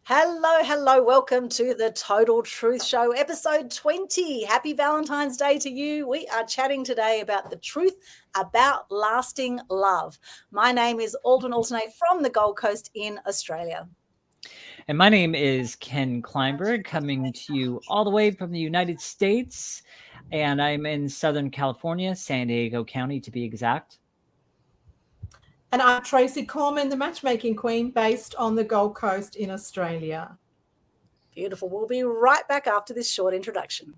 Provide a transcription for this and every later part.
Hello, hello. Welcome to the Total Truth Show, episode 20. Happy Valentine's Day to you. We are chatting today about the truth about lasting love. My name is Aldwyn from the Gold Coast in Australia. And my name is Ken Kleinberg, coming to you all the way from the United States. And I'm in Southern California, San Diego County to be exact. And I'm Tracey, Korman, the matchmaking queen, based on the Gold Coast in Australia. Beautiful. We'll be right back after this short introduction.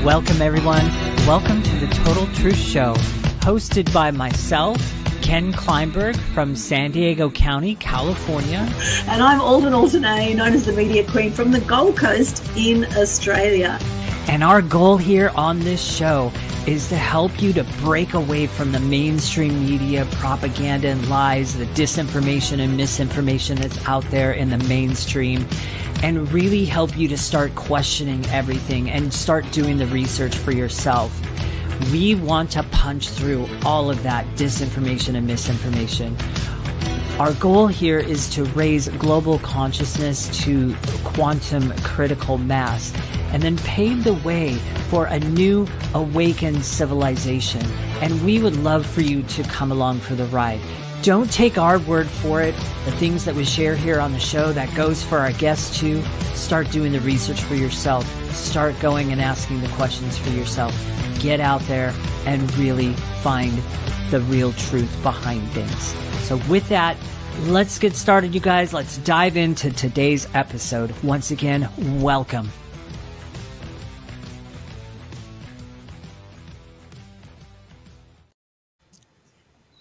Welcome, everyone. Welcome to the Total Truth Show, hosted by myself, Ken Kleinberg from San Diego County, California. And I'm Aldwyn, known as the Media Queen from the Gold Coast in Australia. And our goal here on this show is to help you to break away from the mainstream media propaganda and lies, the disinformation and misinformation that's out there in the mainstream, and really help you to start questioning everything and start doing the research for yourself. We want to punch through all of that disinformation and misinformation. Our goal here is to raise global consciousness to quantum critical mass and then pave the way for a new awakened civilization. And we would love for you to come along for the ride. Don't take our word for it. The things that we share here on the show, that goes for our guests too. Start doing the research for yourself. Start going and asking the questions for yourself. Get out there and really find the real truth behind things. So with that, let's get started, you guys. Let's dive into today's episode. Once again, welcome.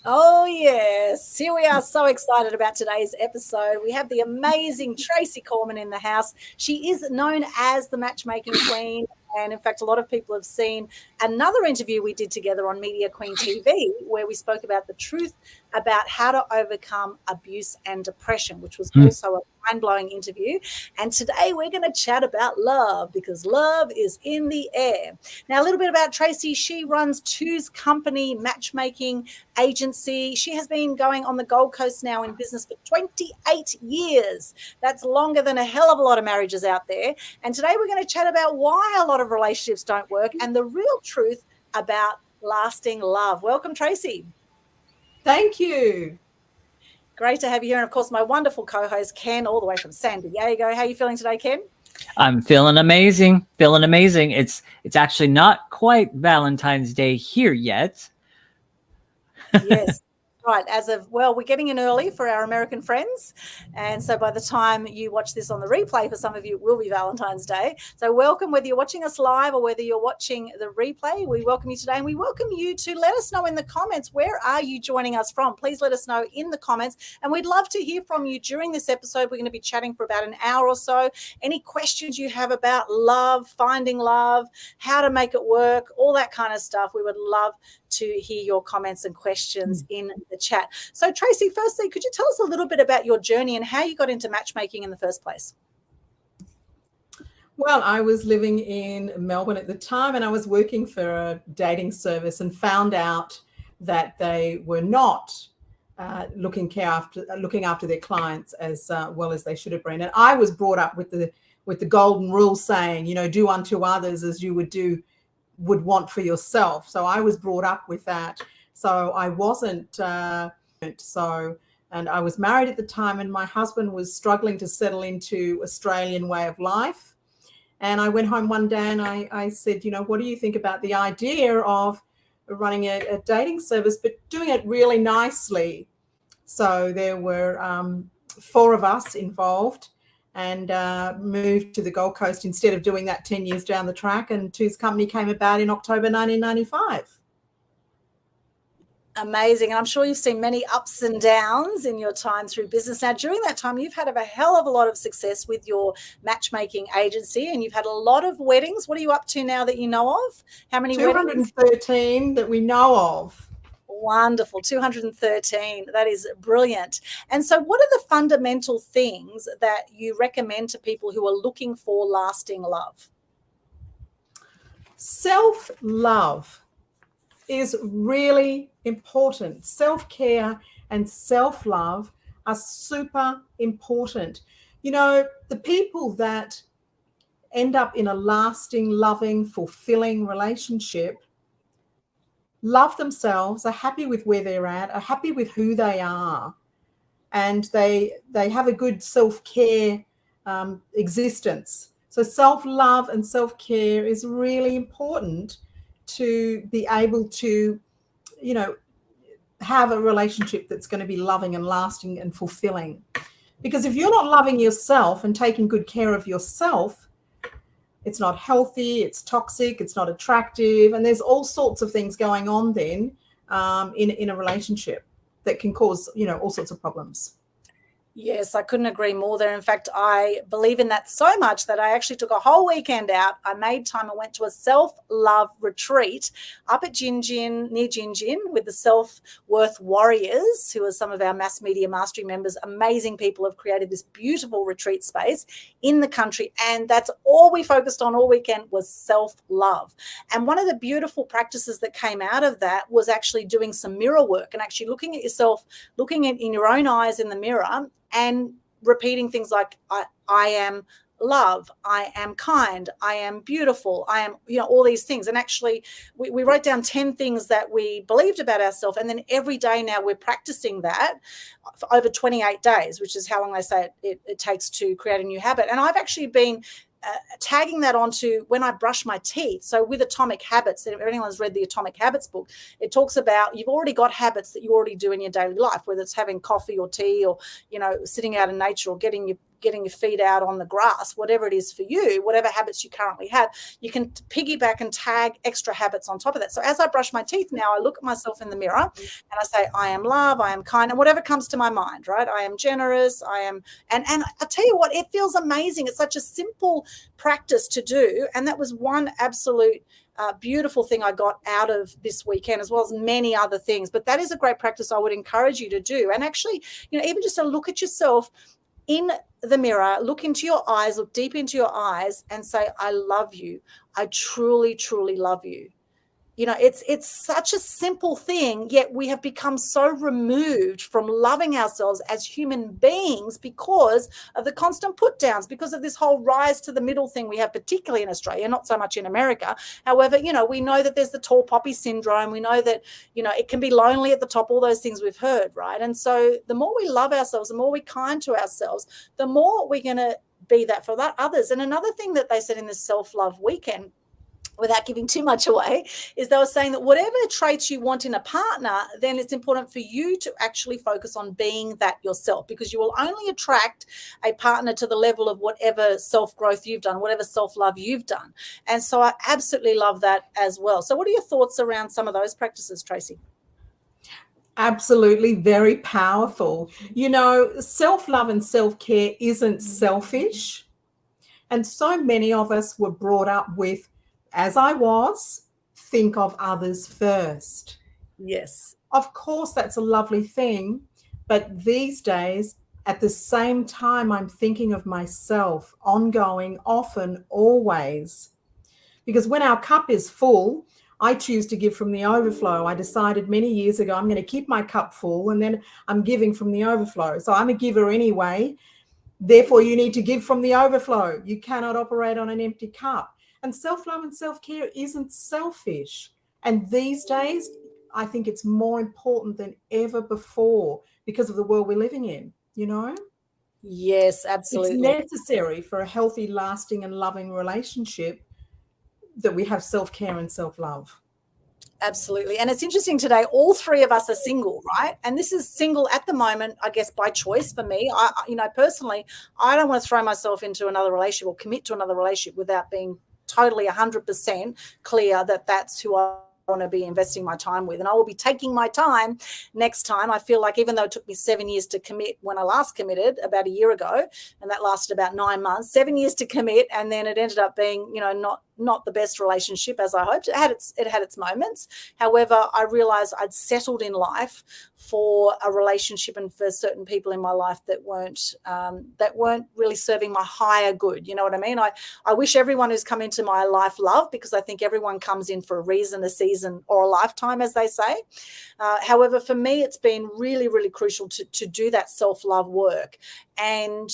Oh, yes. Here we are, so excited about today's episode. We have the amazing Tracey Korman in the house. She is known as the matchmaking queen. And in fact, a lot of people have seen another interview we did together on Media Queen TV, where we spoke about the truth about how to overcome abuse and depression, which was also a mind-blowing interview. And today we're going to chat about love, because love is in the air. Now, a little bit about Tracey. She runs Two's Company matchmaking agency. She has been going on the Gold Coast now in business for 28 years. That's longer than a hell of a lot of marriages out there. And today we're going to chat about why a lot of relationships don't work and the real truth about lasting love. Welcome, Tracey. Thank you. Great to have you here. And of course, my wonderful co-host, Ken, all the way from San Diego. How are you feeling today, Ken? I'm feeling amazing. It's actually not quite Valentine's Day here yet. Yes. Right. We're getting in early for our American friends. And so by the time you watch this on the replay, for some of you, it will be Valentine's Day. So welcome, whether you're watching us live or whether you're watching the replay. We welcome you today. And we welcome you to let us know in the comments, where are you joining us from? Please let us know in the comments. And we'd love to hear from you during this episode. We're going to be chatting for about an hour or so. Any questions you have about love, finding love, how to make it work, all that kind of stuff. We would love to hear your comments and questions in the chat. So Tracey, firstly, could you tell us a little bit about your journey and how you got into matchmaking in the first place? Well, I was living in Melbourne at the time, and I was working for a dating service and found out that they were not looking after their clients as well as they should have been. And I was brought up with the golden rule saying, do unto others as you would want for yourself. So I was brought up with that. So I wasn't and I was married at the time, and my husband was struggling to settle into Australian way of life. And I went home one day and I said, what do you think about the idea of running a dating service, but doing it really nicely? So there were 4 of us involved, and moved to the Gold Coast instead of doing that 10 years down the track. And Two's Company came about in October 1995. Amazing. And I'm sure you've seen many ups and downs in your time through business. Now, during that time, you've had a hell of a lot of success with your matchmaking agency, and you've had a lot of weddings. What are you up to now that you know of? How many 213 weddings? That we know of. Wonderful. 213. That is brilliant. And so what are the fundamental things that you recommend to people who are looking for lasting love? Self-love. is really important. Self-care and self-love are super important. You know, the people that end up in a lasting, loving, fulfilling relationship love themselves, are happy with where they're at, are happy with who they are, and they have a good self-care existence. So self-love and self-care is really important to be able to, you know, have a relationship that's going to be loving and lasting and fulfilling. Because if you're not loving yourself and taking good care of yourself, it's not healthy, it's toxic, it's not attractive, and there's all sorts of things going on then in a relationship that can cause, you know, all sorts of problems. Yes, I couldn't agree more there. In fact, I believe in that so much that I actually took a whole weekend out. I made time and went to a self-love retreat up at near Gin with the Self-Worth Warriors, who are some of our Mass Media Mastery members. Amazing people have created this beautiful retreat space in the country. And that's all we focused on all weekend was self-love. And one of the beautiful practices that came out of that was actually doing some mirror work and actually looking at yourself, looking in your own eyes in the mirror, and repeating things like, I am love, I am kind, I am beautiful, I am, you know, all these things. And actually we wrote down 10 things that we believed about ourselves. And then every day now we're practicing that for over 28 days, which is how long they say it takes to create a new habit. And I've actually been tagging that onto when I brush my teeth. So with Atomic Habits, if anyone's read the Atomic Habits book, it talks about you've already got habits that you already do in your daily life, whether it's having coffee or tea or, you know, sitting out in nature or getting your feet out on the grass, whatever it is for you, whatever habits you currently have, you can piggyback and tag extra habits on top of that. So as I brush my teeth now, I look at myself in the mirror and I say, I am love, I am kind, and whatever comes to my mind, right? I am generous, I am, and I'll tell you what, it feels amazing. It's such a simple practice to do. And that was one absolute beautiful thing I got out of this weekend, as well as many other things. But that is a great practice I would encourage you to do. And actually, you know, even just to look at yourself in the mirror, look into your eyes, look deep into your eyes and say, I love you. I truly, truly love you. You know, it's such a simple thing, yet we have become so removed from loving ourselves as human beings because of the constant put downs, because of this whole rise to the middle thing we have, particularly in Australia, not so much in America. However, you know, we know that there's the tall poppy syndrome. We know that, you know, it can be lonely at the top, all those things we've heard, right? And so the more we love ourselves, the more we're kind to ourselves, the more we're going to be that for others. And another thing that they said in this self-love weekend, without giving too much away, is they were saying that whatever traits you want in a partner, then it's important for you to actually focus on being that yourself, because you will only attract a partner to the level of whatever self-growth you've done, whatever self-love you've done. And so I absolutely love that as well. So what are your thoughts around some of those practices, Tracey? Absolutely, very powerful. You know, self-love and self-care isn't selfish. And so many of us were brought up with, as I was, think of others first. Yes. Of course, that's a lovely thing. But these days, at the same time, I'm thinking of myself, ongoing, often, always. Because when our cup is full, I choose to give from the overflow. I decided many years ago, I'm going to keep my cup full and then I'm giving from the overflow. So I'm a giver anyway. Therefore, you need to give from the overflow. You cannot operate on an empty cup. And self-love and self-care isn't selfish. And these days, I think it's more important than ever before because of the world we're living in, you know? Yes, absolutely. It's necessary for a healthy, lasting and loving relationship that we have self-care and self-love. Absolutely. And it's interesting today, all three of us are single, right? And this is single at the moment, I guess, by choice for me. You know, personally, I don't want to throw myself into another relationship or commit to another relationship without being totally 100% clear that that's who I want to be investing my time with. And I will be taking my time next time. I feel like even though it took me 7 years to commit when I last committed about a year ago, and that lasted about 9 months, 7 years to commit, and then it ended up being, you know, not not the best relationship as I hoped. It had its moments. However, I realized I'd settled in life for a relationship and for certain people in my life that weren't really serving my higher good. You know what I mean? I wish everyone who's come into my life love, because I think everyone comes in for a reason, a season, or a lifetime, as they say. However, for me, it's been really, really crucial to do that self-love work and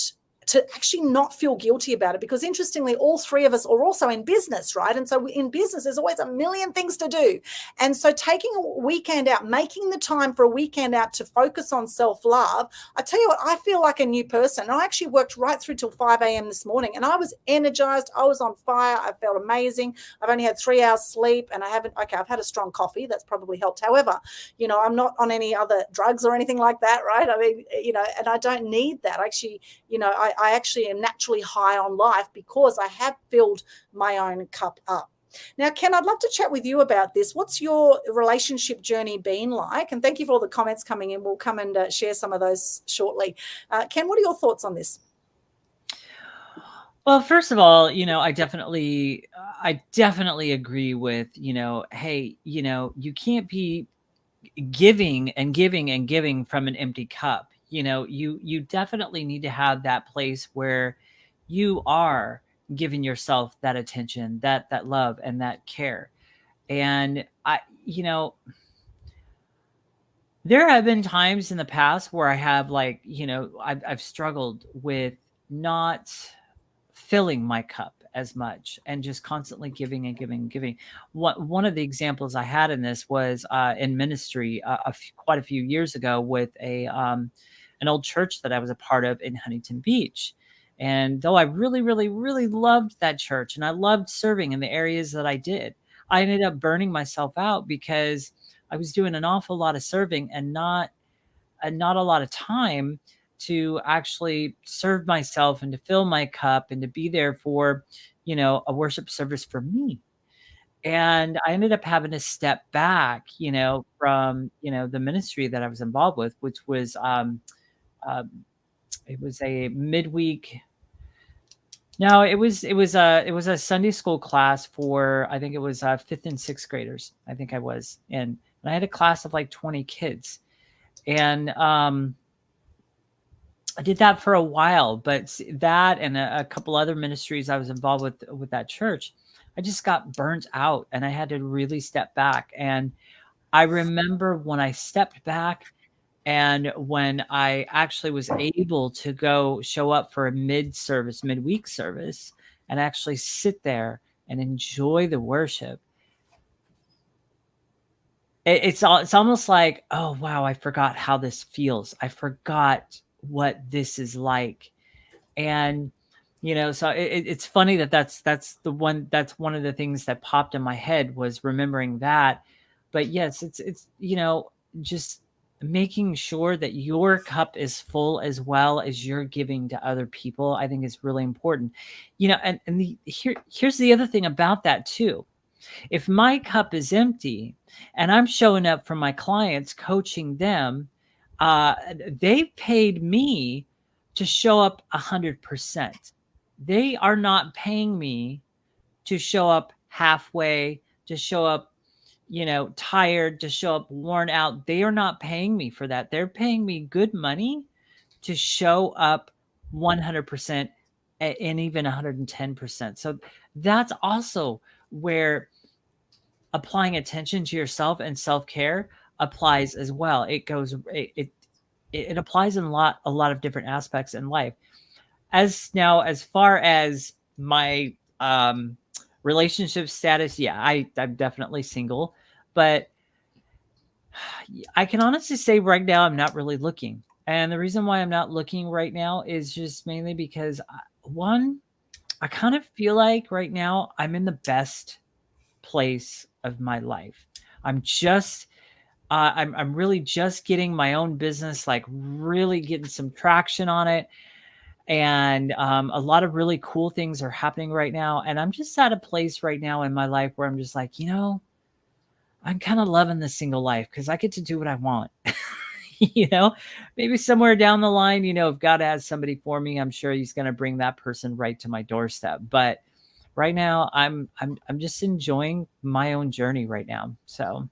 to actually not feel guilty about it, because interestingly, all three of us are also in business, right? And so in business, there's always a million things to do. And so taking a weekend out, making the time for a weekend out to focus on self-love, I tell you what, I feel like a new person. I actually worked right through till 5 a.m. this morning, and I was energized. I was on fire. I felt amazing. I've only had 3 hours sleep, and I've had a strong coffee. That's probably helped. However, I'm not on any other drugs or anything like that, right? I mean, and I don't need that. Actually, I actually am naturally high on life because I have filled my own cup up. Now, Ken, I'd love to chat with you about this. What's your relationship journey been like? And thank you for all the comments coming in. We'll come and share some of those shortly. Ken, what are your thoughts on this? Well, first of all, I definitely agree with, hey, you can't be giving and giving and giving from an empty cup. You definitely need to have that place where you are giving yourself that attention, that love and that care. And there have been times in the past where I have I've struggled with not filling my cup as much and just constantly giving and giving and giving. One of the examples I had in this was in ministry quite a few years ago with an old church that I was a part of in Huntington Beach. And though I really, really, really loved that church and I loved serving in the areas that I did, I ended up burning myself out because I was doing an awful lot of serving and not a lot of time to actually serve myself and to fill my cup and to be there for, a worship service for me. And I ended up having to step back, from, the ministry that I was involved with, which was, it was a midweek. No, it was a Sunday school class for, I think it was 5th and 6th graders. I think I was. And I had a class of like 20 kids. And, I did that for a while, but that and a couple other ministries I was involved with that church, I just got burnt out and I had to really step back. And I remember when I stepped back and when I actually was able to go show up for a midweek service and actually sit there and enjoy the worship. It's almost like, oh, wow, I forgot how this feels. I forgot what this is like. And so it's funny that's one of the things that popped in my head was remembering that. But yes, it's just making sure that your cup is full as well as you're giving to other people, I think is really important. Here's the other thing about that too. If my cup is empty and I'm showing up for my clients, coaching them, they paid me to show up 100%. They are not paying me to show up halfway, to show up, tired, to show up worn out. They are not paying me for that. They're paying me good money to show up 100% and even 110%. So that's also where applying attention to yourself and self-care applies as well. It applies in a lot of different aspects in life. As far as my relationship status, yeah, I'm definitely single, but I can honestly say right now I'm not really looking. And the reason why I'm not looking right now is just mainly because one, I kind of feel like right now I'm in the best place of my life. I'm really just getting my own business, like really getting some traction on it. And a lot of really cool things are happening right now. And I'm just at a place right now in my life where I'm just like, I'm kind of loving the single life because I get to do what I want. Maybe somewhere down the line, if God has somebody for me, I'm sure he's going to bring that person right to my doorstep. But right now I'm just enjoying my own journey right now. So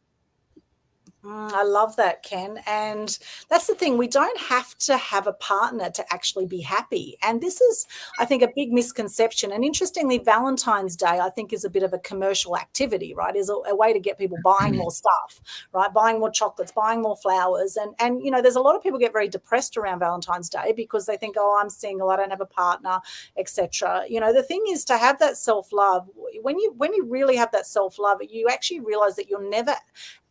I love that, Ken. And that's the thing. We don't have to have a partner to actually be happy. And this is, I think, a big misconception. And interestingly, Valentine's Day, I think, is a bit of a commercial activity, right? Is a way to get people buying more stuff, right? Buying more chocolates, buying more flowers. And you know, there's a lot of people get very depressed around Valentine's Day because they think, oh, I'm single, I don't have a partner, etc. You know, the thing is to have that self-love. When you really have that self-love, you actually realize that you're never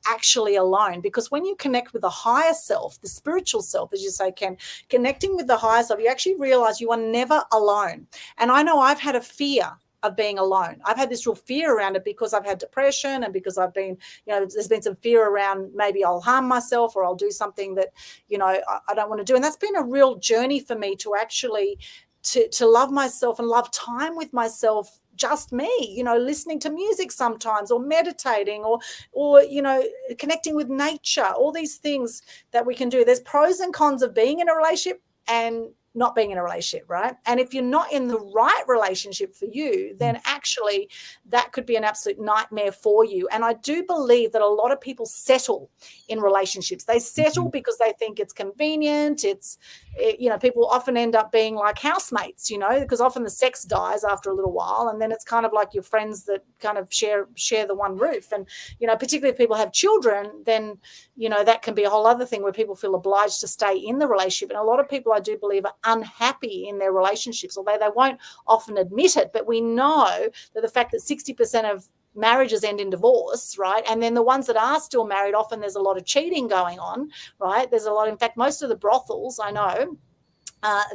actually alone, because when you connect with the higher self, the spiritual self, as you say, Ken, connecting with the higher self, you actually realize you are never alone. And I know I've had a fear of being alone. I've had this real fear around it because I've had depression and because I've been, you know, there's been some fear around maybe I'll harm myself or I'll do something that, you know, I don't want to do. And that's been a real journey for me to actually to love myself and love time with myself, just me, you know, listening to music sometimes, or meditating, or you know, connecting with nature, all these things that we can do. There's pros and cons of being in a relationship and not being in a relationship, right? And if you're not in the right relationship for you, then actually that could be an absolute nightmare for you. And I do believe that a lot of people settle in relationships. They settle because they think it's convenient. You know, people often end up being like housemates, you know, because often the sex dies after a little while, and then it's kind of like your friends that kind of share the one roof. And, you know, particularly if people have children, then, you know, that can be a whole other thing where people feel obliged to stay in the relationship. And a lot of people, I do believe, are unhappy in their relationships, although they won't often admit it. But we know that the fact that 60% of marriages end in divorce, right? And then the ones that are still married, often there's a lot of cheating going on, right? There's a lot. In fact, most of the brothels, I know,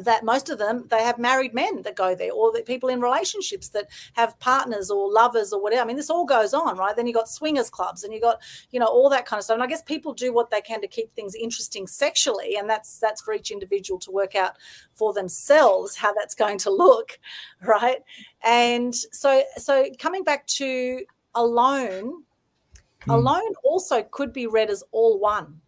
that most of them, they have married men that go there, or that people in relationships that have partners or lovers or whatever. I mean, this all goes on, right? Then you got swingers clubs, and you got, you know, all that kind of stuff. And I guess people do what they can to keep things interesting sexually, and that's for each individual to work out for themselves how that's going to look, right? And so coming back to alone also could be read as all one,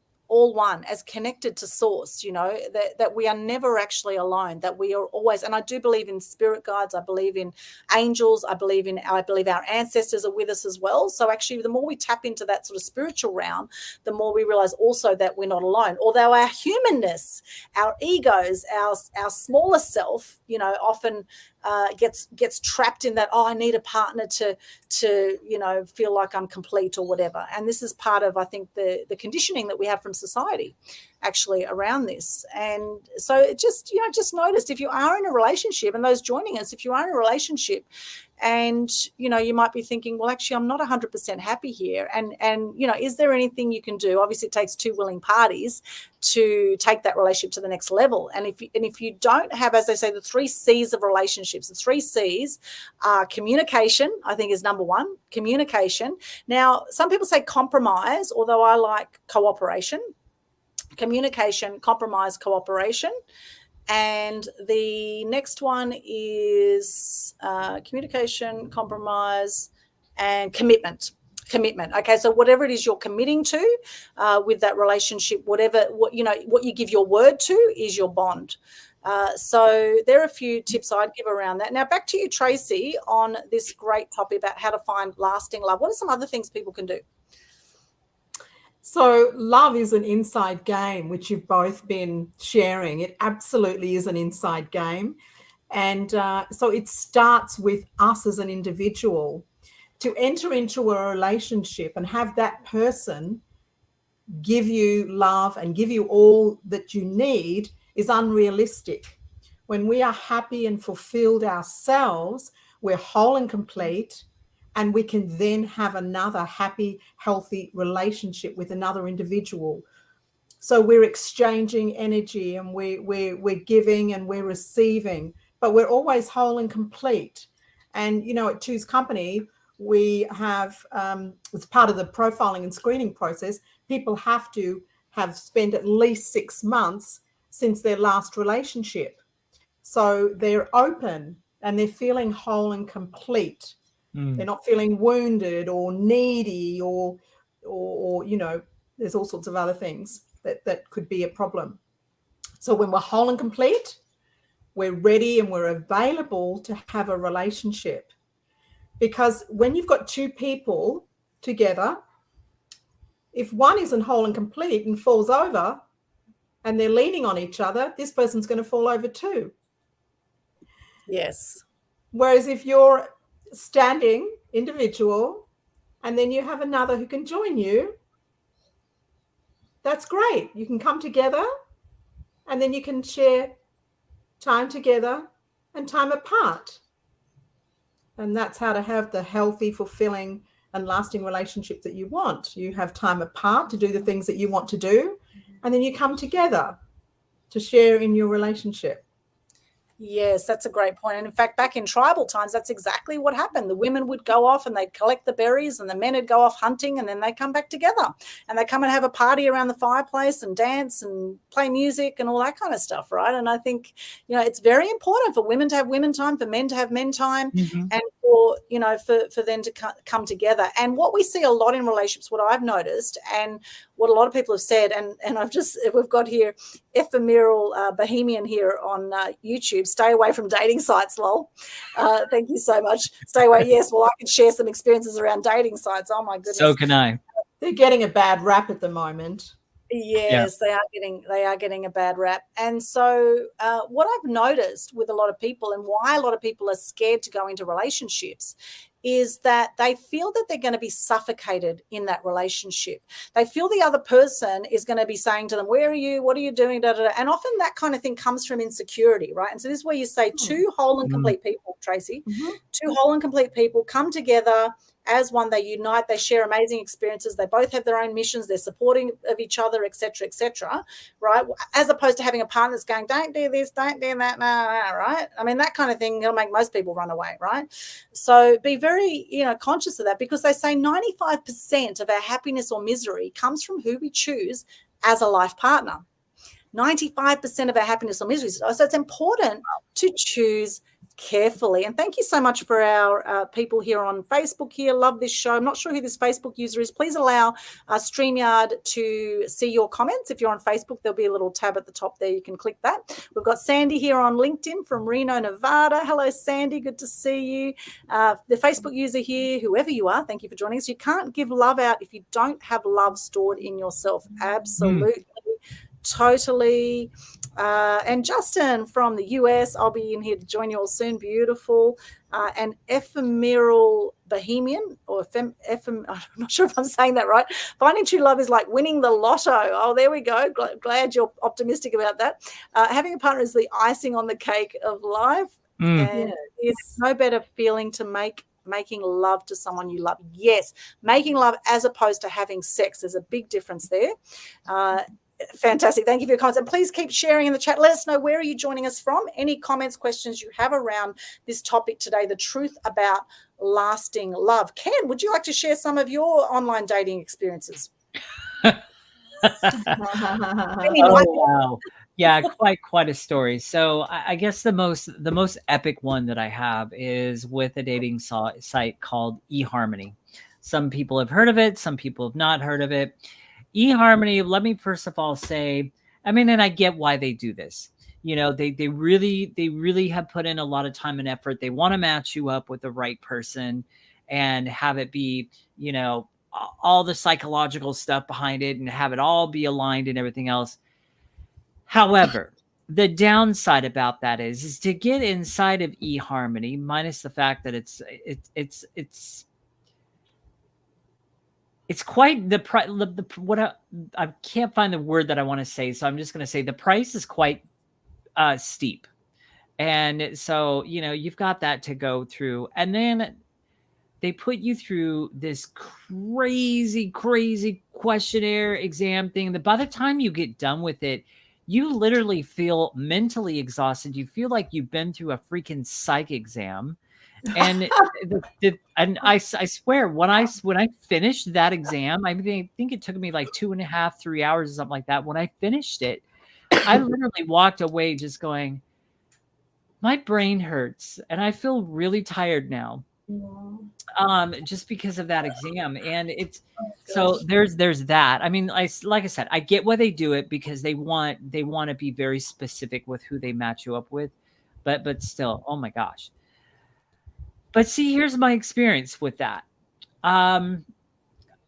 as connected to source, you know, that we are never actually alone, that we are always. And I do believe in spirit guides, I believe in angels, I believe our ancestors are with us as well. So actually, the more we tap into that sort of spiritual realm, the more we realize also that we're not alone. Although our humanness, our egos, our smaller self, you know, often gets trapped in that, oh, I need a partner to you know, feel like I'm complete or whatever. And this is part of, I think, the conditioning that we have from society actually around this. And so it just, you know, just noticed, if you are in a relationship, and those joining us, if you are in a relationship and, you know, you might be thinking, well, actually, I'm not 100% happy here. And, you know, is there anything you can do? Obviously, it takes two willing parties to take that relationship to the next level. And if you don't have, as they say, the 3 C's of relationships, the 3 C's are communication, I think, is number one, communication. Now, some people say compromise, although I like cooperation. Communication, compromise, cooperation. And the next one is communication, compromise, and commitment. Okay, so whatever it is you're committing to with that relationship, what you give your word to is your bond. So there are a few tips I'd give around that. Now, back to you, Tracey, on this great topic about how to find lasting love. What are some other things people can do? So love is an inside game, which you've both been sharing. It absolutely is an inside game. And so it starts with us as an individual. To enter into a relationship and have that person give you love and give you all that you need is unrealistic. When we are happy and fulfilled ourselves, we're whole and complete, and we can then have another happy, healthy relationship with another individual. So we're exchanging energy, and we're giving and we're receiving, but we're always whole and complete. And, you know, at Choose Company, we have, as part of the profiling and screening process, people have to have spent at least 6 months since their last relationship. So they're open and they're feeling whole and complete. They're not feeling wounded or needy or you know, there's all sorts of other things that could be a problem. So when we're whole and complete, we're ready and we're available to have a relationship. because when you've got two people together, if one isn't whole and complete and falls over and they're leaning on each other, this person's going to fall over too. Yes. Whereas if you're standing individual and then you have another who can join you, that's great. You can come together and then you can share time together and time apart. And that's how to have the healthy, fulfilling, and lasting relationship that you want. You have time apart to do the things that you want to do, and then you come together to share in your relationship. Yes, that's a great point. And in fact, back in tribal times, that's exactly what happened. The women would go off and they'd collect the berries, and the men would go off hunting, and then they come back together and they come and have a party around the fireplace and dance and play music and all that kind of stuff, right? And I think, it's very important for women to have women time, for men to have men time, and for them to come together. And what we see a lot in relationships, what I've noticed and what a lot of people have said, and we've got here ephemeral bohemian here on YouTube. Stay away from dating sites, lol. Thank you so much. Stay away. Yes, well, I can share some experiences around dating sites. Oh my goodness. So can I. They're getting a bad rap at the moment. Yes, yeah. They are getting a bad rap. And so what I've noticed with a lot of people, and why a lot of people are scared to go into relationships, is that they feel that they're going to be suffocated in that relationship. They feel the other person is going to be saying to them, where are you? What are you doing? Da, da, da. And often that kind of thing comes from insecurity, right? And so this is where you say two whole and complete people, Tracey, two whole and complete people come together as one. They unite, they share amazing experiences, they both have their own missions, they're supporting of each other, etc., right? As opposed to having a partner that's going, don't do this, don't do that, right? I mean, that kind of thing will make most people run away, right? So be very, conscious of that, because they say 95% of our happiness or misery comes from who we choose as a life partner. 95% of our happiness or misery. So it's important to choose carefully. And thank you so much for our people here on Facebook here. Love this show. I'm not sure who this Facebook user is. Please allow StreamYard to see your comments. If you're on Facebook, there'll be a little tab at the top there. You can click that. We've got Sandy here on LinkedIn from Reno, Nevada. Hello, Sandy. Good to see you. The Facebook user here, whoever you are, thank you for joining us. You can't give love out if you don't have love stored in yourself. Absolutely. Totally. And Justin from the US, I'll be in here to join you all soon. Beautiful. And ephemeral bohemian, or I'm not sure if I'm saying that right. Finding true love is like winning the lotto. Oh, there we go. Glad you're optimistic about that. Having a partner is the icing on the cake of life. And it's no better feeling to making love to someone you love. Yes, making love as opposed to having sex. There's a big difference there. Fantastic. Thank you for your comments. And please keep sharing in the chat. Let us know, where are you joining us from? Any comments, questions you have around this topic today, the truth about lasting love. Ken, would you like to share some of your online dating experiences? Wow. Yeah, quite a story. So I guess the most epic one that I have is with a dating site called eHarmony. Some people have heard of it. Some people have not heard of it. eHarmony, let me first of all say, and I get why they do this. They really have put in a lot of time and effort. They want to match you up with the right person and have it be, all the psychological stuff behind it and have it all be aligned and everything else. However, the downside about that is to get inside of eHarmony, minus the fact that it's quite I can't find the word that I want to say, so I'm just going to say the price is quite steep. And so, you've got that to go through. And then they put you through this crazy questionnaire exam thing that by the time you get done with it, you literally feel mentally exhausted. You feel like you've been through a freaking psych exam. And and I swear, when I finished that exam, I think it took me like 2.5, 3 hours or something like that. When I finished it, I literally walked away just going, my brain hurts and I feel really tired now. Just because of that exam. And it's so there's that. Like I said, I get why they do it, because they want to be very specific with who they match you up with, but still, oh my gosh. But see, here's my experience with that. I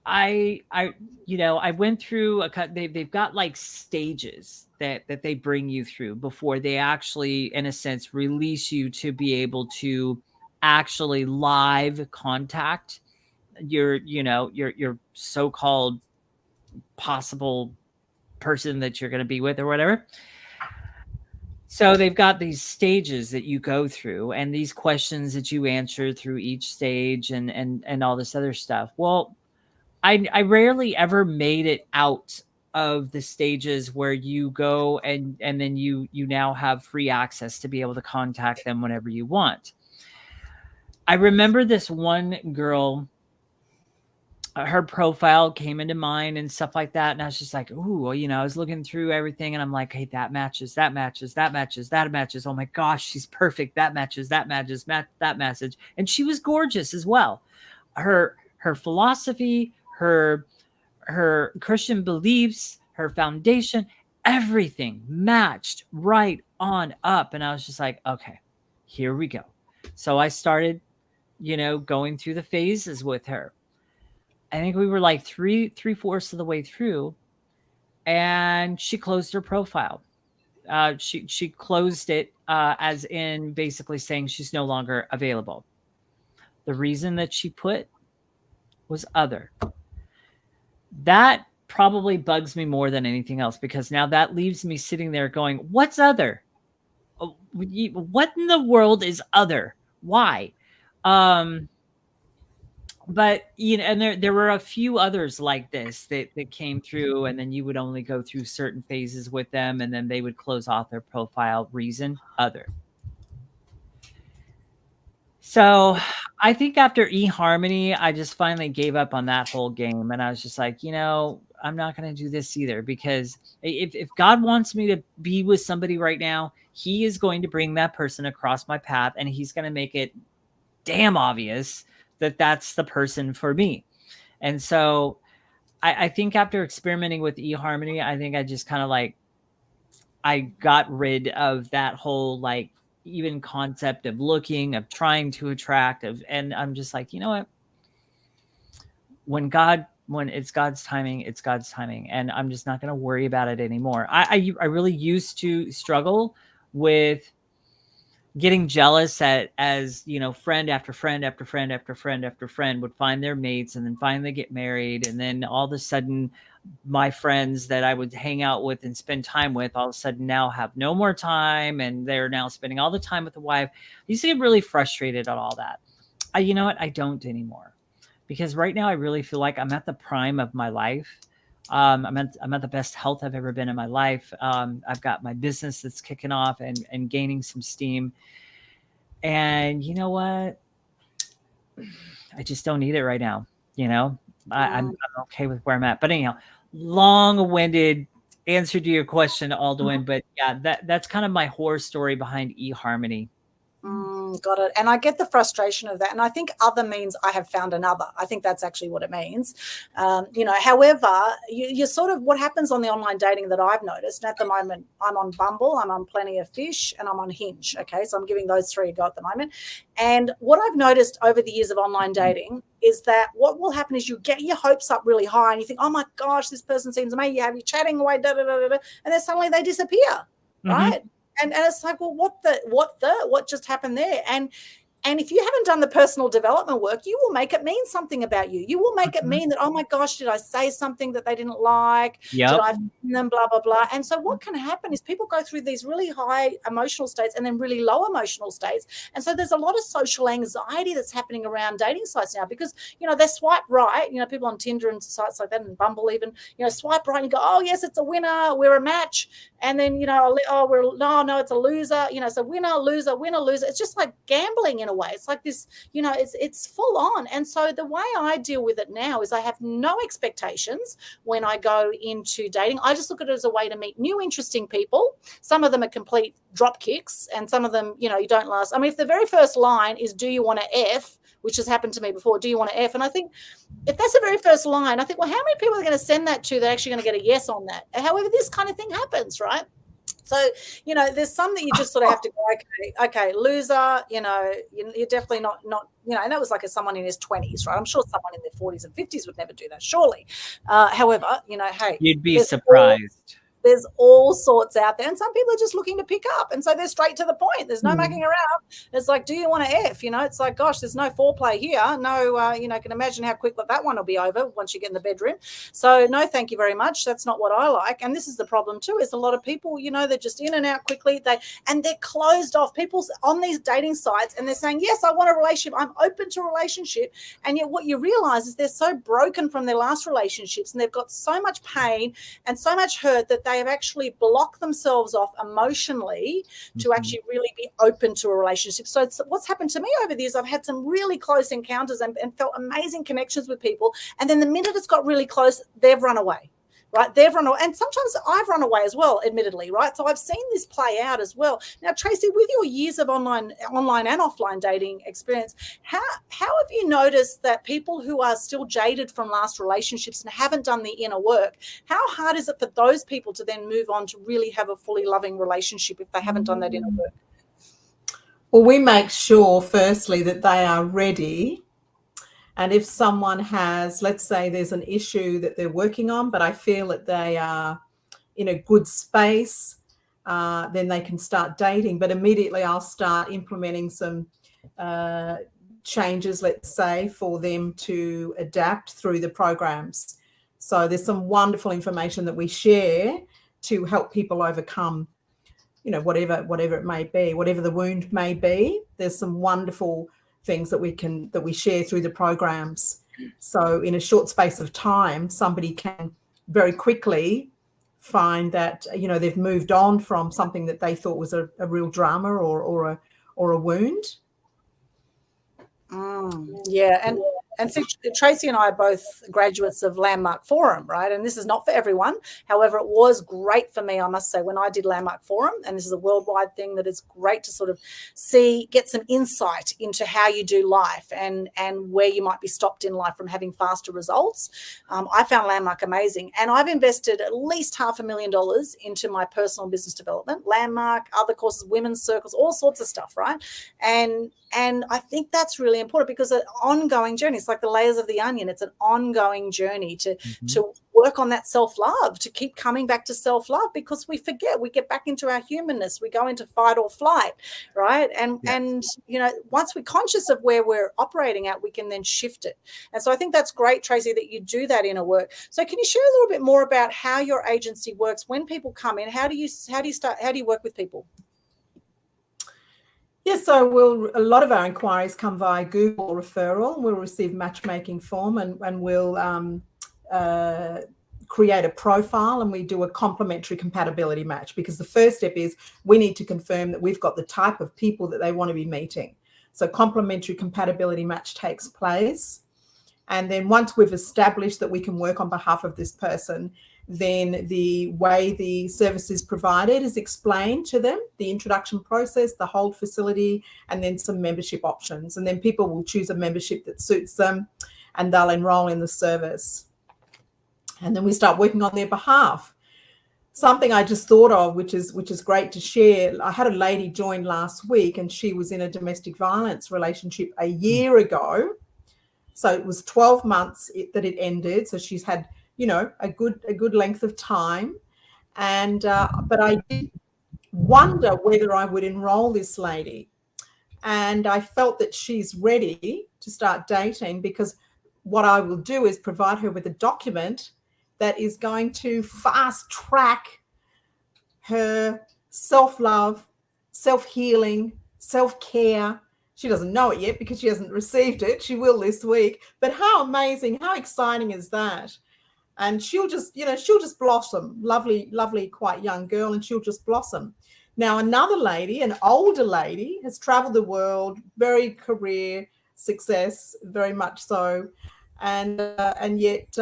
I went through they've got like stages that they bring you through before they actually, in a sense, release you to be able to actually live contact your so-called possible person that you're going to be with or whatever. So they've got these stages that you go through and these questions that you answer through each stage and all this other stuff. Well, I rarely ever made it out of the stages where you go and then you now have free access to be able to contact them whenever you want. I remember this one girl, her profile came into mind and stuff like that. And I was just like, ooh, well, I was looking through everything and I'm like, hey, that matches, that matches, that matches, that matches. Oh my gosh, she's perfect. That matches, that matches, that message. And she was gorgeous as well. Her philosophy, her Christian beliefs, her foundation, everything matched right on up. And I was just like, okay, here we go. So I started, going through the phases with her. I think we were like three-fourths of the way through, and she closed her profile. She closed it as in basically saying she's no longer available. The reason that she put was other. That probably bugs me more than anything else, because now that leaves me sitting there going, what's other? What in the world is other? Why? But, and there were a few others like this that came through, and then you would only go through certain phases with them, and then they would close off their profile. Reason, other. So I think after eHarmony, I just finally gave up on that whole game. And I was just like, I'm not going to do this either, because if God wants me to be with somebody right now, he is going to bring that person across my path, and he's going to make it damn obvious that that's the person for me. And so I think after experimenting with eHarmony, I think I just kind of I got rid of that whole even concept of looking, of trying to attract, and I'm just like, you know what? When it's God's timing, it's God's timing. And I'm just not going to worry about it anymore. I really used to struggle with getting jealous as friend after friend after friend after friend after friend would find their mates and then finally get married. And then all of a sudden my friends that I would hang out with and spend time with all of a sudden now have no more time, and they're now spending all the time with the wife. I used to get really frustrated at all that. You know what? I don't anymore, because right now I really feel like I'm at the prime of my life. I'm at the best health I've ever been in my life. I've got my business that's kicking off and gaining some steam. And you know what? I just don't need it right now. I'm okay with where I'm at. But anyhow, long-winded answer to your question, Aldwyn. But yeah, that's kind of my horror story behind eHarmony. Got it. And I get the frustration of that. And I think other means I have found another. I think that's actually what it means. However, you sort of, what happens on the online dating that I've noticed, and at the moment I'm on Bumble, I'm on Plenty of Fish, and I'm on Hinge. Okay. So I'm giving those three a go at the moment. And what I've noticed over the years of online dating is that what will happen is you get your hopes up really high and you think, oh my gosh, this person seems amazing. You have you chatting away, and then suddenly they disappear. Right. And it's like, well, what just happened there? And if you haven't done the personal development work, you will make it mean something about you. You will make it mean that, oh my gosh, did I say something that they didn't like? Yep. Did I offend them, blah, blah, blah. And so what can happen is people go through these really high emotional states and then really low emotional states. And so there's a lot of social anxiety that's happening around dating sites now, because, they swipe right, people on Tinder and sites like that, and Bumble even, swipe right and you go, oh yes, it's a winner, we're a match. And then, no, it's a loser, so winner, loser, winner, loser. It's just like gambling in a way. It's like this, it's full on. And so the way I deal with it now is I have no expectations when I go into dating. I just look at it as a way to meet new, interesting people. Some of them are complete drop kicks, and some of them, you don't last. I mean, if the very first line is, do you want to F, which has happened to me before, do you want to F? And I think if that's the very first line, I think, well, how many people are going to send that to that are actually going to get a yes on that? However, this kind of thing happens, right? So, there's some that you just sort of have to go, okay, loser, you're definitely not, and that was like someone in his 20s, right? I'm sure someone in their 40s and 50s would never do that, surely. However, hey. You'd be surprised. There's all sorts out there, and some people are just looking to pick up, and so they're straight to the point. There's no mucking around. It's like, do you want to F? It's like, gosh, there's no foreplay here. No, can imagine how quick that one will be over once you get in the bedroom. So no, thank you very much. That's not what I like. And this is the problem too, is a lot of people, they're just in and out quickly. They're closed off. People's on these dating sites, and they're saying, yes, I want a relationship. I'm open to a relationship. And yet what you realize is they're so broken from their last relationships, and they've got so much pain and so much hurt that they have actually blocked themselves off emotionally to actually really be open to a relationship. So what's happened to me over the years, I've had some really close encounters and felt amazing connections with people. And then the minute it's got really close, they've run away. Right, they've run away, and sometimes I've run away as well, admittedly, right? So I've seen this play out as well. Now, Tracey, with your years of online and offline dating experience, how have you noticed that people who are still jaded from last relationships and haven't done the inner work, how hard is it for those people to then move on to really have a fully loving relationship if they haven't done that inner work? Well, we make sure, firstly, that they are ready. And if someone has, let's say there's an issue that they're working on, but I feel that they are in a good space, then they can start dating. But immediately I'll start implementing some changes, let's say, for them to adapt through the programs. So there's some wonderful information that we share to help people overcome, whatever it may be, whatever the wound may be. There's some wonderful things that we share through the programs. So in a short space of time, somebody can very quickly find that they've moved on from something that they thought was a real drama or a wound. Yeah, and so Tracey and I are both graduates of Landmark Forum, right? And this is not for everyone. However, it was great for me, I must say, when I did Landmark Forum, and this is a worldwide thing, that it's great to sort of get some insight into how you do life and where you might be stopped in life from having faster results. I found Landmark amazing, and I've invested at least $500,000 into my personal business development, Landmark, other courses, women's circles, all sorts of stuff, right? And I think that's really important, because an ongoing journey, it's like the layers of the onion. It's an ongoing journey to work on that self-love, to keep coming back to self-love, because we forget, we get back into our humanness, we go into fight or flight, right? And once we're conscious of where we're operating at, we can then shift it. And so I think that's great, Tracey, that you do that inner work. So can you share a little bit more about how your agency works when people come in? How do you work with people? Yes, so a lot of our inquiries come via Google referral. We'll receive matchmaking form and we'll create a profile, and we do a complementary compatibility match, because the first step is we need to confirm that we've got the type of people that they want to be meeting. So complementary compatibility match takes place. And then once we've established that we can work on behalf of this person, then the way the service is provided is explained to them, the introduction process, the hold facility, and then some membership options. And then people will choose a membership that suits them, and they'll enroll in the service. And then we start working on their behalf. Something I just thought of, which is great to share. I had a lady join last week, and she was in a domestic violence relationship a year ago. So it was 12 months that it ended. So she's had a good length of time, and but I did wonder whether I would enroll this lady, and I felt that she's ready to start dating, because what I will do is provide her with a document that is going to fast track her self-love, self-healing, self-care. She doesn't know it yet because she hasn't received it. She will this week. But how amazing, how exciting is that? And she'll just blossom. Lovely, lovely, quite young girl, and she'll just blossom. Now, another lady, an older lady, has traveled the world, very career success, very much so. And yet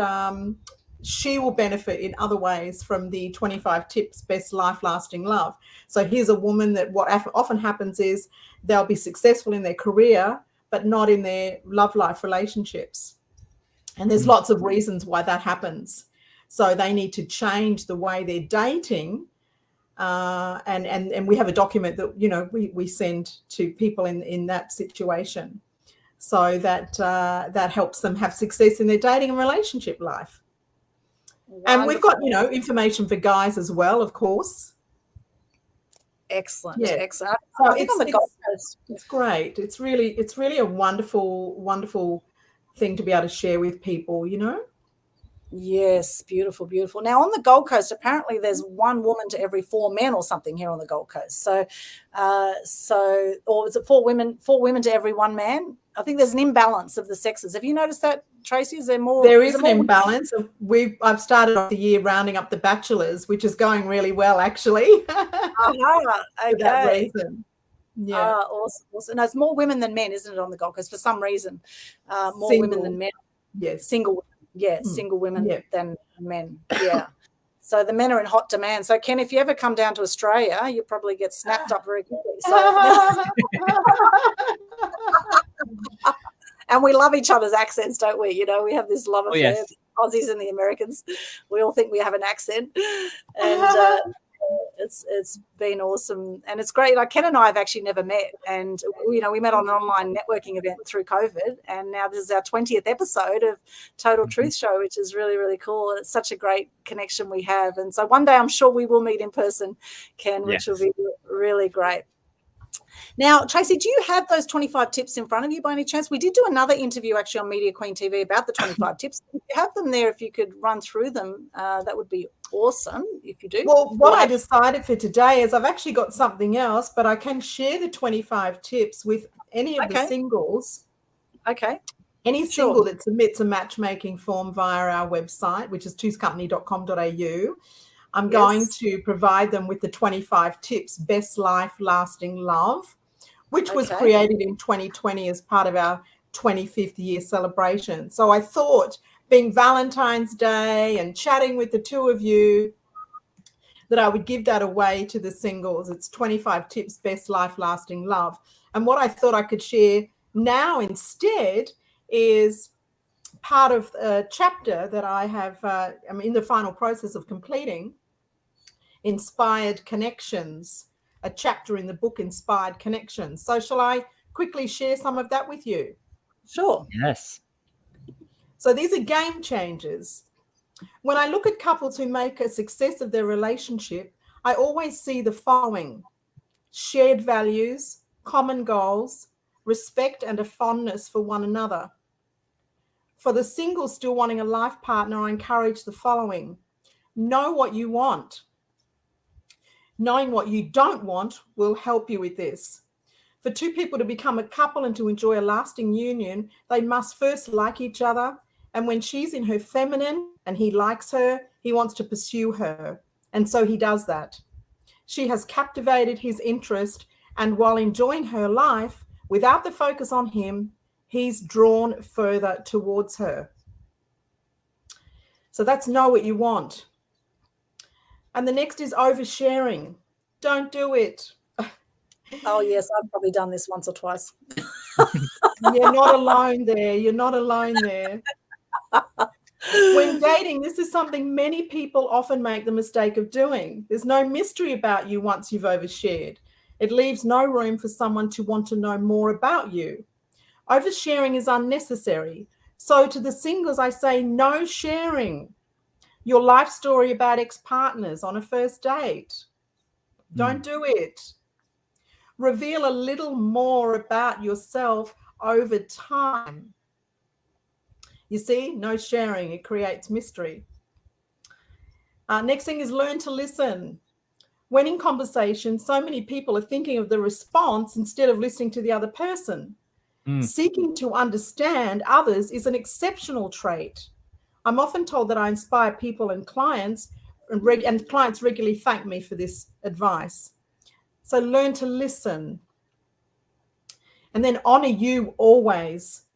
she will benefit in other ways from the 25 tips, best life lasting love. So here's a woman that what often happens is they'll be successful in their career, but not in their love life relationships. And there's lots of reasons why that happens. So they need to change the way they're dating and we have a document that, you know, we send to people in that situation, so that that helps them have success in their dating and relationship life. Wonderful. And we've got, you know, information for guys as well, of course. Excellent. Yeah. Excellent. So I think on the Gold Coast, it's great. It's really a wonderful thing to be able to share with people, you know. yes, beautiful, beautiful. Now on the Gold Coast, apparently there's one woman to every 4 men or something here on the Gold Coast. So, or is it 4 women to every 1 man? I think there's an imbalance of the sexes. Have you noticed that, Tracey? Is there more? There is an imbalance. I've started off the year rounding up the bachelors, which is going really well, actually. Okay. For that reason. Yeah. Awesome, awesome. No, it's more women than men, isn't it, on the Gold Coast? For some reason, more Single. women than men. Yes. Single. Yeah, single women than men. Yeah. So the men are in hot demand. So Ken, if you ever come down to Australia, you probably get snapped up very quickly. So, and we love each other's accents, don't we? You know, we have this love affair. Yes. Aussies and the Americans, we all think we have an accent, and it's been awesome, and it's great. Like Ken and I have actually never met, and you know, we met on an online networking event through COVID, and now this is our 20th episode of Total Truth Show, which is really, really cool. It's such a great connection we have, and so one day I'm sure we will meet in person, Ken, which will be really great. Now, Tracey, do you have those 25 tips in front of you by any chance? We did do another interview actually on Media Queen TV about the 25 tips. If you have them there, if you could run through them, that would be awesome if you do. Well, what I decided for today is I've actually got something else, but I can share the 25 tips with any of the singles. Okay. Any single that submits a matchmaking form via our website, which is twoscompany.com.au. I'm going to provide them with the 25 tips, Best Life, Lasting Love, which was created in 2020 as part of our 25th year celebration. So I thought, being Valentine's Day and chatting with the two of you, that I would give that away to the singles. It's 25 tips, Best Life, Lasting Love. And what I thought I could share now instead is part of a chapter that I have, I'm in the final process of completing, Inspired Connections, a chapter in the book Inspired Connections. So shall I quickly share some of that with you? Sure. Yes. So these are game changers. When I look at couples who make a success of their relationship, I always see the following: shared values, common goals, respect, and a fondness for one another. For the single still wanting a life partner, I encourage the following: know what you want. Knowing what you don't want will help you with this. For two people to become a couple and to enjoy a lasting union, they must first like each other. And when she's in her feminine and he likes her, he wants to pursue her. And so he does that. She has captivated his interest, and while enjoying her life, without the focus on him, he's drawn further towards her. So that's know what you want. And the next is oversharing. Don't do it. Oh, yes, I've probably done this once or twice. You're not alone there. You're not alone there. When dating, this is something many people often make the mistake of doing. There's no mystery about you once you've overshared. It leaves no room for someone to want to know more about you. Oversharing is unnecessary. So to the singles, I say no sharing your life story about ex-partners on a first date. Don't do it. Reveal a little more about yourself over time. You see, no sharing, it creates mystery. Next thing is learn to listen. When in conversation, so many people are thinking of the response instead of listening to the other person. Seeking to understand others is an exceptional trait. I'm often told that I inspire people and clients, and clients regularly thank me for this advice. So learn to listen. And then honor you always.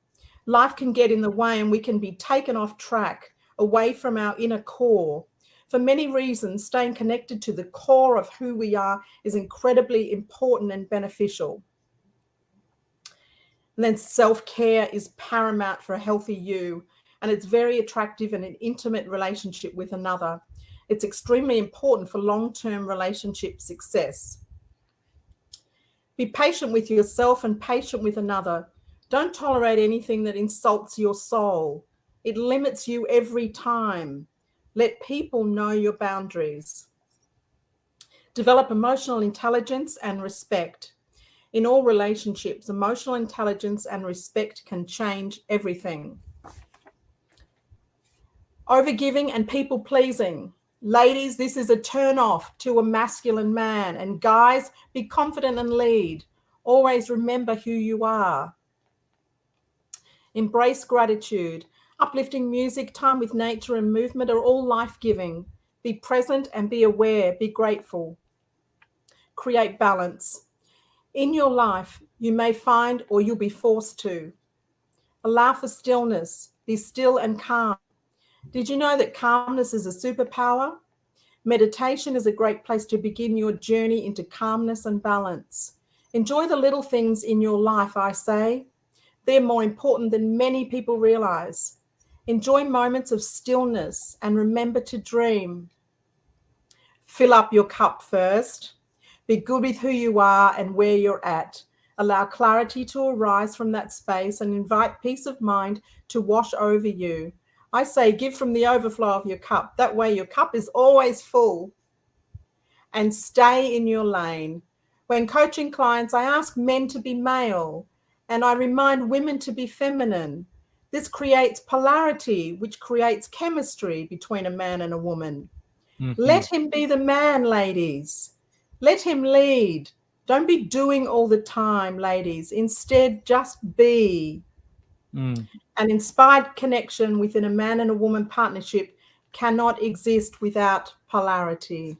Life can get in the way and we can be taken off track, away from our inner core. For many reasons, staying connected to the core of who we are is incredibly important and beneficial. And then self-care is paramount for a healthy you, and it's very attractive in an intimate relationship with another. It's extremely important for long-term relationship success. Be patient with yourself and patient with another. Don't tolerate anything that insults your soul. It limits you every time. Let people know your boundaries. Develop emotional intelligence and respect. In all relationships, emotional intelligence and respect can change everything. Overgiving and people pleasing. Ladies, this is a turn off to a masculine man. And guys, be confident and lead. Always remember who you are. Embrace gratitude. Uplifting music, time with nature and movement are all life-giving. Be present and be aware. Be grateful. Create balance. In your life, you may find or you'll be forced to. Allow for stillness. Be still and calm. Did you know that calmness is a superpower? Meditation is a great place to begin your journey into calmness and balance. Enjoy the little things in your life, I say. They're more important than many people realize. Enjoy moments of stillness and remember to dream. Fill up your cup first. Be good with who you are and where you're at. Allow clarity to arise from that space and invite peace of mind to wash over you. I say give from the overflow of your cup. That way your cup is always full. And stay in your lane. When coaching clients, I ask men to be male and I remind women to be feminine. This creates polarity, which creates chemistry between a man and a woman. Mm-hmm. Let him be the man, ladies. Let him lead. Don't be doing all the time, ladies. Instead, just be. An inspired connection within a man and a woman partnership cannot exist without polarity.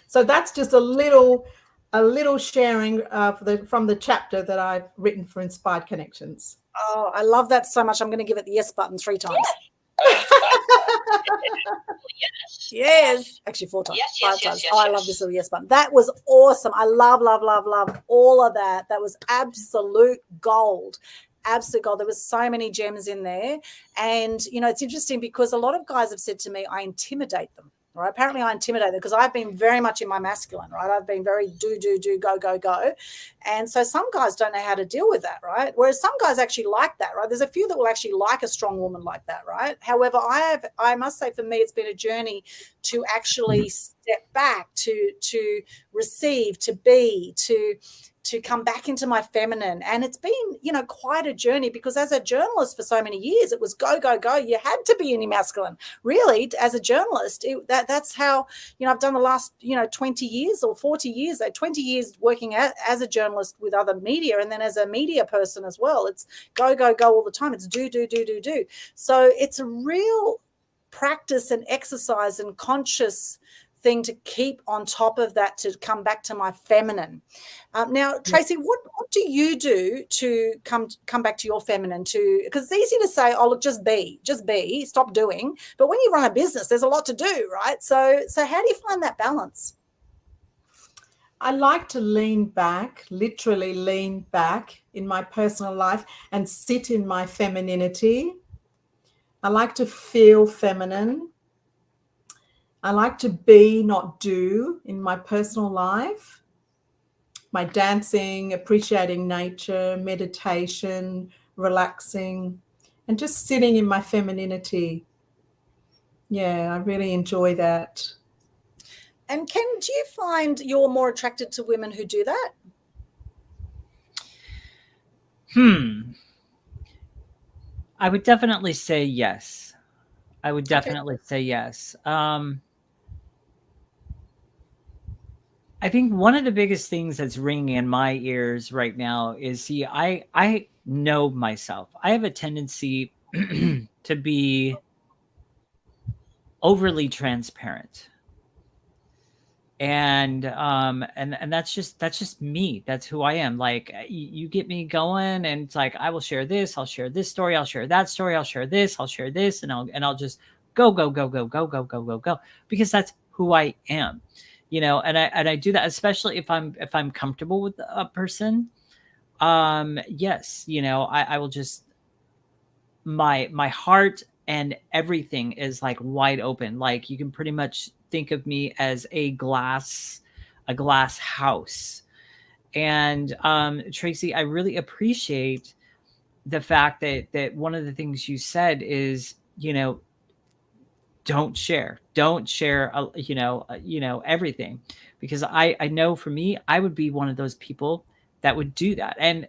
So that's just a little sharing from the chapter that I've written for Inspired Connections. Oh, I love that so much. I'm going to give it the yes button 3 times. Yes. Actually 4 times. 5 times. I love this little yes button. That was awesome. I love all of that. That was absolute gold. Absolute gold. There was so many gems in there. And, you know, it's interesting because a lot of guys have said to me, I intimidate them. Right. Apparently I intimidate them because I've been very much in my masculine, right? I've been very do, go. And so some guys don't know how to deal with that, right? Whereas some guys actually like that, right? There's a few that will actually like a strong woman like that, right? However, I must say for me, it's been a journey to actually step back, to receive, to be, to come back into my feminine. And it's been, you know, quite a journey because as a journalist for so many years, it was go. You had to be in your masculine. Really, as a journalist, that's how, you know, I've done the last, 20 years or 40 years, 20 years working as a journalist with other media and then as a media person as well. It's go all the time. It's do. So it's a real practice and exercise and conscious thing to keep on top of that, to come back to my feminine. Now, Tracey, what do you do to come back to your feminine? Because it's easy to say, oh, look, just be, stop doing. But when you run a business, there's a lot to do, right? So how do you find that balance? I like to literally lean back in my personal life and sit in my femininity. I like to feel feminine. I like to be, not do, in my personal life. My dancing, appreciating nature, meditation, relaxing, and just sitting in my femininity. Yeah, I really enjoy that. And do you find you're more attracted to women who do that? I would definitely say yes. Say yes. I think one of the biggest things that's ringing in my ears right now is, I know myself. I have a tendency to be overly transparent. And that's just me. That's who I am. Like you get me going and it's like, I will share this, I'll share this story, I'll share that story, I'll share this, and I'll just go, because that's who I am. You know, and I do that, especially if I'm comfortable with a person. Yes, you know, I will just my heart and everything is like wide open. Like you can pretty much think of me as a glass house. And Tracey, I really appreciate the fact that one of the things you said is, don't share everything, because I know for me, I would be one of those people that would do that. And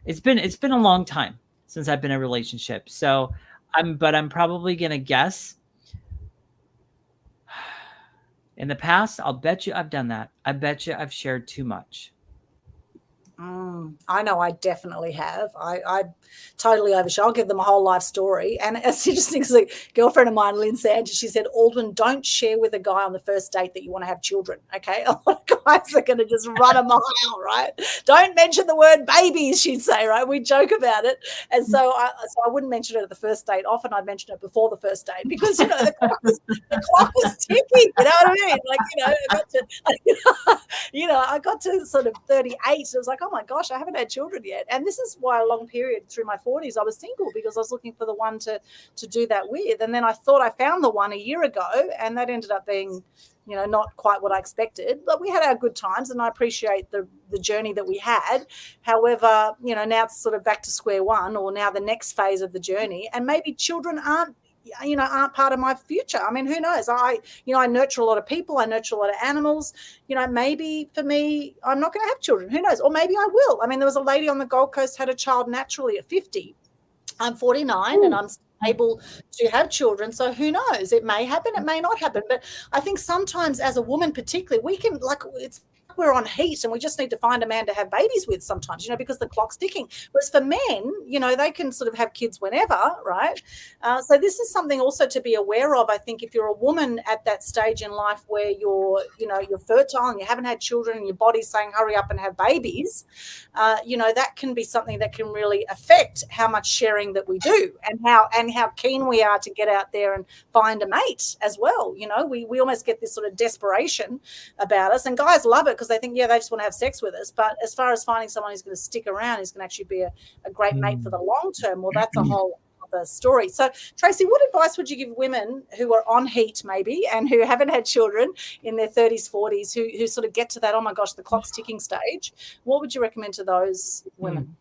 it's been a long time since I've been in a relationship. So I'm probably going to guess in the past, I'll bet you I've done that. I bet you I've shared too much. I know I definitely have. I totally overshare. I'll give them a whole life story. And it's interesting because a girlfriend of mine, Lynn Sanchez, she said, Aldwyn, don't share with a guy on the first date that you want to have children, okay? A lot of guys are going to just run a mile, right? Don't mention the word babies, she'd say, right? We joke about it. And so I wouldn't mention it at the first date. Often I'd mention it before the first date because, the clock was ticking, you know what I mean? Like, I got to sort of 38. It was like, oh my gosh, I haven't had children yet. And this is why a long period through my 40s I was single, because I was looking for the one to do that with. And then I thought I found the one a year ago, and that ended up being, not quite what I expected. But we had our good times, and I appreciate the journey that we had. However, now it's sort of back to square one, or now the next phase of the journey, and maybe children aren't part of my future. I mean, who knows? I nurture a lot of people. I nurture a lot of animals. Maybe for me, I'm not going to have children. Who knows? Or maybe I will. I mean, there was a lady on the Gold Coast had a child naturally at 50. I'm 49 and I'm able to have children. So who knows? It may happen. It may not happen. But I think sometimes as a woman particularly, we can, it's we're on heat and we just need to find a man to have babies with sometimes, because the clock's ticking. Whereas for men, they can sort of have kids whenever, right? So this is something also to be aware of. I think if you're a woman at that stage in life where you're fertile and you haven't had children and your body's saying hurry up and have babies, that can be something that can really affect how much sharing that we do and how keen we are to get out there and find a mate as well. We almost get this sort of desperation about us, and guys love it because they think, they just want to have sex with us. But as far as finding someone who's going to stick around, who's going to actually be a great mate for the long term, well, that's a whole other story. So, Tracey, what advice would you give women who are on heat maybe and who haven't had children in their 30s, 40s, who sort of get to that, oh my gosh, the clock's ticking stage? What would you recommend to those women?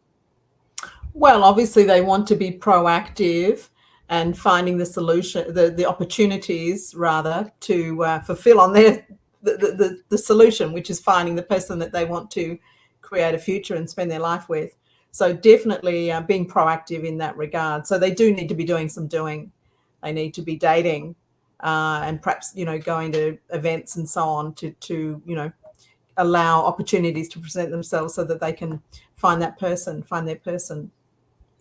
Well, obviously they want to be proactive and finding the solution, the opportunities rather to fulfill on their the solution, which is finding the person that they want to create a future and spend their life with. So definitely being proactive in that regard. So they do need to be doing some doing. They need to be dating and perhaps, going to events and so on to allow opportunities to present themselves so that they can find their person.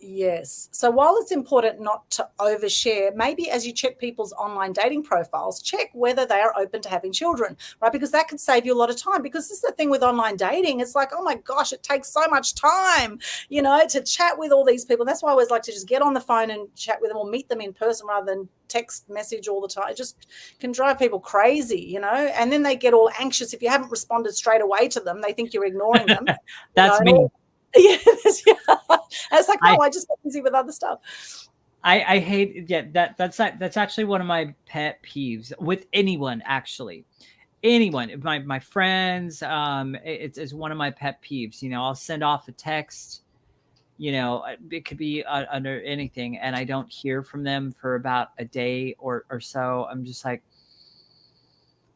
Yes. So while it's important not to overshare, maybe as you check people's online dating profiles, check whether they are open to having children, right? Because that could save you a lot of time. Because this is the thing with online dating. It's like, oh my gosh, it takes so much time, to chat with all these people. That's why I always like to just get on the phone and chat with them or meet them in person rather than text message all the time. It just can drive people crazy, and then they get all anxious if you haven't responded straight away to them. They think you're ignoring them. That's me. Yes, yeah. It's like, no, I just got busy with other stuff. I hate that's actually one of my pet peeves with anyone, actually. Anyone, my friends, it's one of my pet peeves. I'll send off a text, it could be under anything, and I don't hear from them for about a day or so. I'm just like,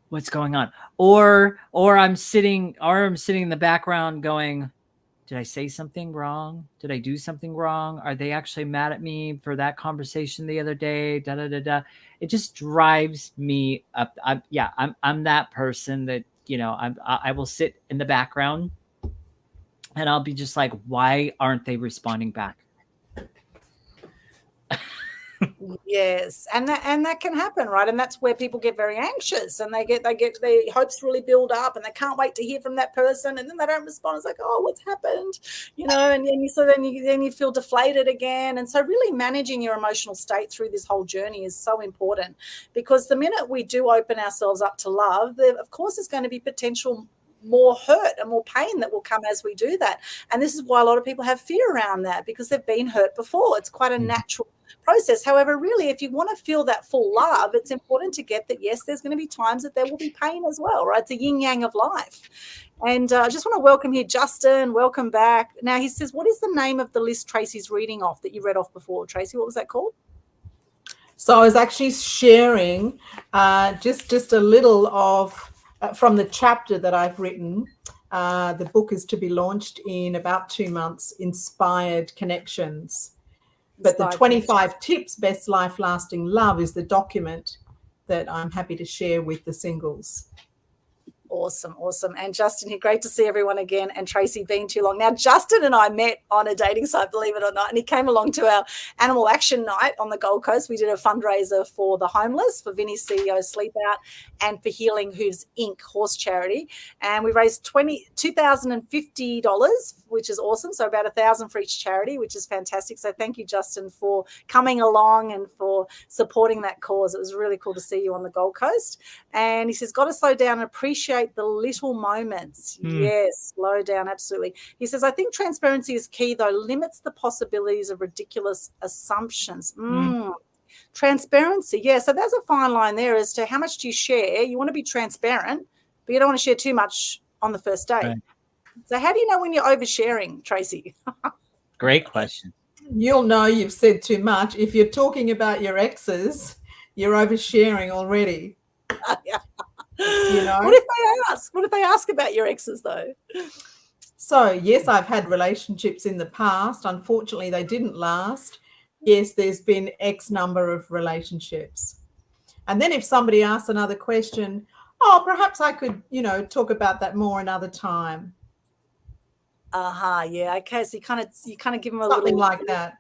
what's going on? Or I'm sitting in the background going, did I say something wrong? Did I do something wrong? Are they actually mad at me for that conversation the other day? Da da da da. It just drives me up. I'm that person that I will sit in the background, and I'll be just like, why aren't they responding back? Yes, and that can happen, right? And that's where people get very anxious, and they get their hopes really build up, and they can't wait to hear from that person, and then they don't respond. It's like, oh, what's happened, and then you feel deflated again. And so, really managing your emotional state through this whole journey is so important, because the minute we do open ourselves up to love, there, of course, is going to be potential more hurt and more pain that will come as we do that. And this is why a lot of people have fear around that, because they've been hurt before. It's quite a natural process. However, really, if you want to feel that full love, it's important to get that, yes, there's going to be times that there will be pain as well, right? It's a yin yang of life. And I just want to welcome here Justin. Welcome back. Now, he says, what is the name of the list Tracey's reading off that you read off before? Tracey, what was that called? So I was actually sharing just a little of from the chapter that I've written. The book is to be launched in about 2 months, Inspired Connections. But the 25 tips, Best Life Lasting Love, is the document that I'm happy to share with the singles. Awesome, awesome. And Justin here, great to see everyone again. And Tracey, been too long. Now, Justin and I met on a dating site, believe it or not, and he came along to our Animal Action Night on the Gold Coast. We did a fundraiser for the homeless, for Vinnie's CEO Sleep Out, and for Healing Hooves Inc. horse charity. And we raised $2,050, which is awesome. So about $1,000 for each charity, which is fantastic. So thank you, Justin, for coming along and for supporting that cause. It was really cool to see you on the Gold Coast. And he says, got to slow down and appreciate the little moments. Yes, slow down, absolutely. He says, I think transparency is key, though, limits the possibilities of ridiculous assumptions. Transparency, yeah. So there's a fine line there as to how much do you share. You want to be transparent, but you don't want to share too much on the first date. Right. So how do you know when you're oversharing, Tracey? Great question. You'll know you've said too much. If you're talking about your exes, you're oversharing already. Yeah. You know? What if they ask? What if they ask about your exes, though? So, yes, I've had relationships in the past. Unfortunately, they didn't last. Yes, there's been X number of relationships. And then if somebody asks another question, perhaps I could, talk about that more another time. Yeah. Okay. So you kind of give them a something little like that.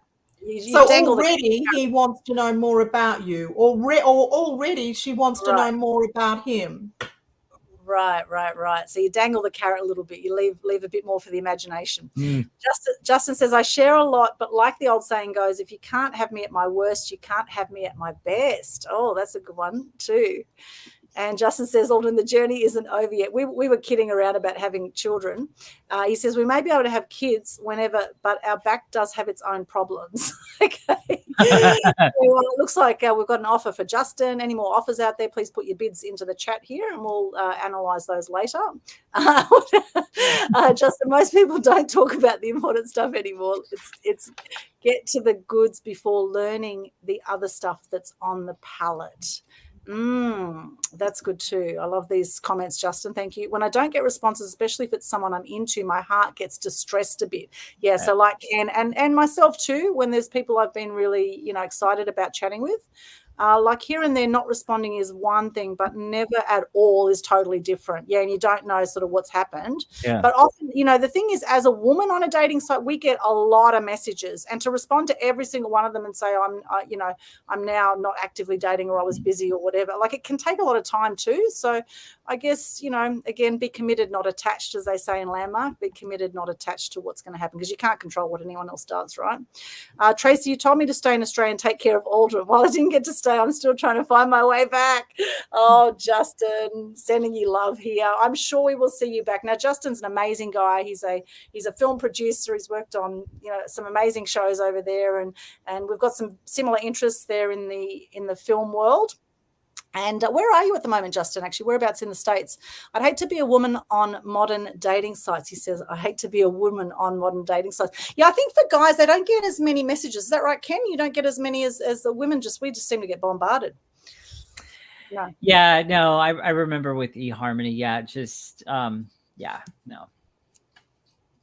You so already he wants to know more about you, or already she wants to know more about him. Right. So you dangle the carrot a little bit. You leave a bit more for the imagination. Justin says, I share a lot, but like the old saying goes, if you can't have me at my worst, you can't have me at my best. Oh, that's a good one too. And Justin says, Aldwyn, the journey isn't over yet. We were kidding around about having children. He says, we may be able to have kids whenever, but our back does have its own problems. Okay. Well, it looks like we've got an offer for Justin. Any more offers out there, please put your bids into the chat here and we'll analyse those later. Justin, most people don't talk about the important stuff anymore. It's get to the goods before learning the other stuff that's on the palette. That's good too. I love these comments, Justin. Thank you. When I don't get responses, especially if it's someone I'm into, my heart gets distressed a bit. Yeah. So like and myself too, when there's people I've been really, excited about chatting with. Like here and there not responding is one thing, but never at all is totally different. Yeah, and you don't know sort of what's happened. Yeah. But often, the thing is, as a woman on a dating site, we get a lot of messages, and to respond to every single one of them and say I'm now not actively dating, or I was busy, or whatever. Like it can take a lot of time too. So I guess again, be committed, not attached, as they say in Landmark. Be committed, not attached to what's going to happen, because you can't control what anyone else does, right? Tracey, you told me to stay in Australia and take care of Aldwyn. While I didn't get to stay, I'm still trying to find my way back. Oh, Justin, sending you love here. I'm sure we will see you back. Now, Justin's an amazing guy. He's a film producer. He's worked on some amazing shows over there, and we've got some similar interests there in the film world. And where are you at the moment, Justin? Actually, whereabouts in the States? I'd hate to be a woman on modern dating sites. He says, I hate to be a woman on modern dating sites. Yeah, I think for guys, they don't get as many messages. Is that right, Ken? You don't get as many as the women. We just seem to get bombarded. No. Yeah, no, I remember with eHarmony. Yeah, just, no.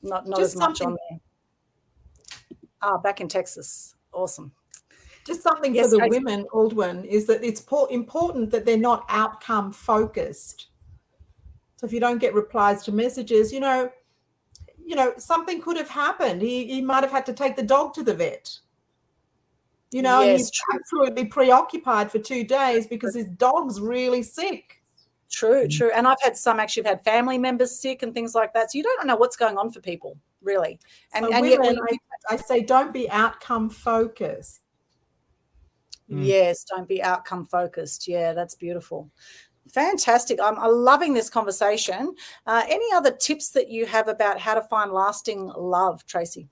Not just as much on there. Back in Texas. Awesome. Just something for the women, Aldwyn, is that it's important that they're not outcome focused. So if you don't get replies to messages, something could have happened. He might have had to take the dog to the vet. He's absolutely preoccupied for 2 days because his dog's really sick. True. And I've had had family members sick and things like that. So you don't know what's going on for people, really. And women, I say don't be outcome focused. Yes, don't be outcome focused. Yeah, that's beautiful. Fantastic. I'm loving this conversation. Any other tips that you have about how to find lasting love, Tracey?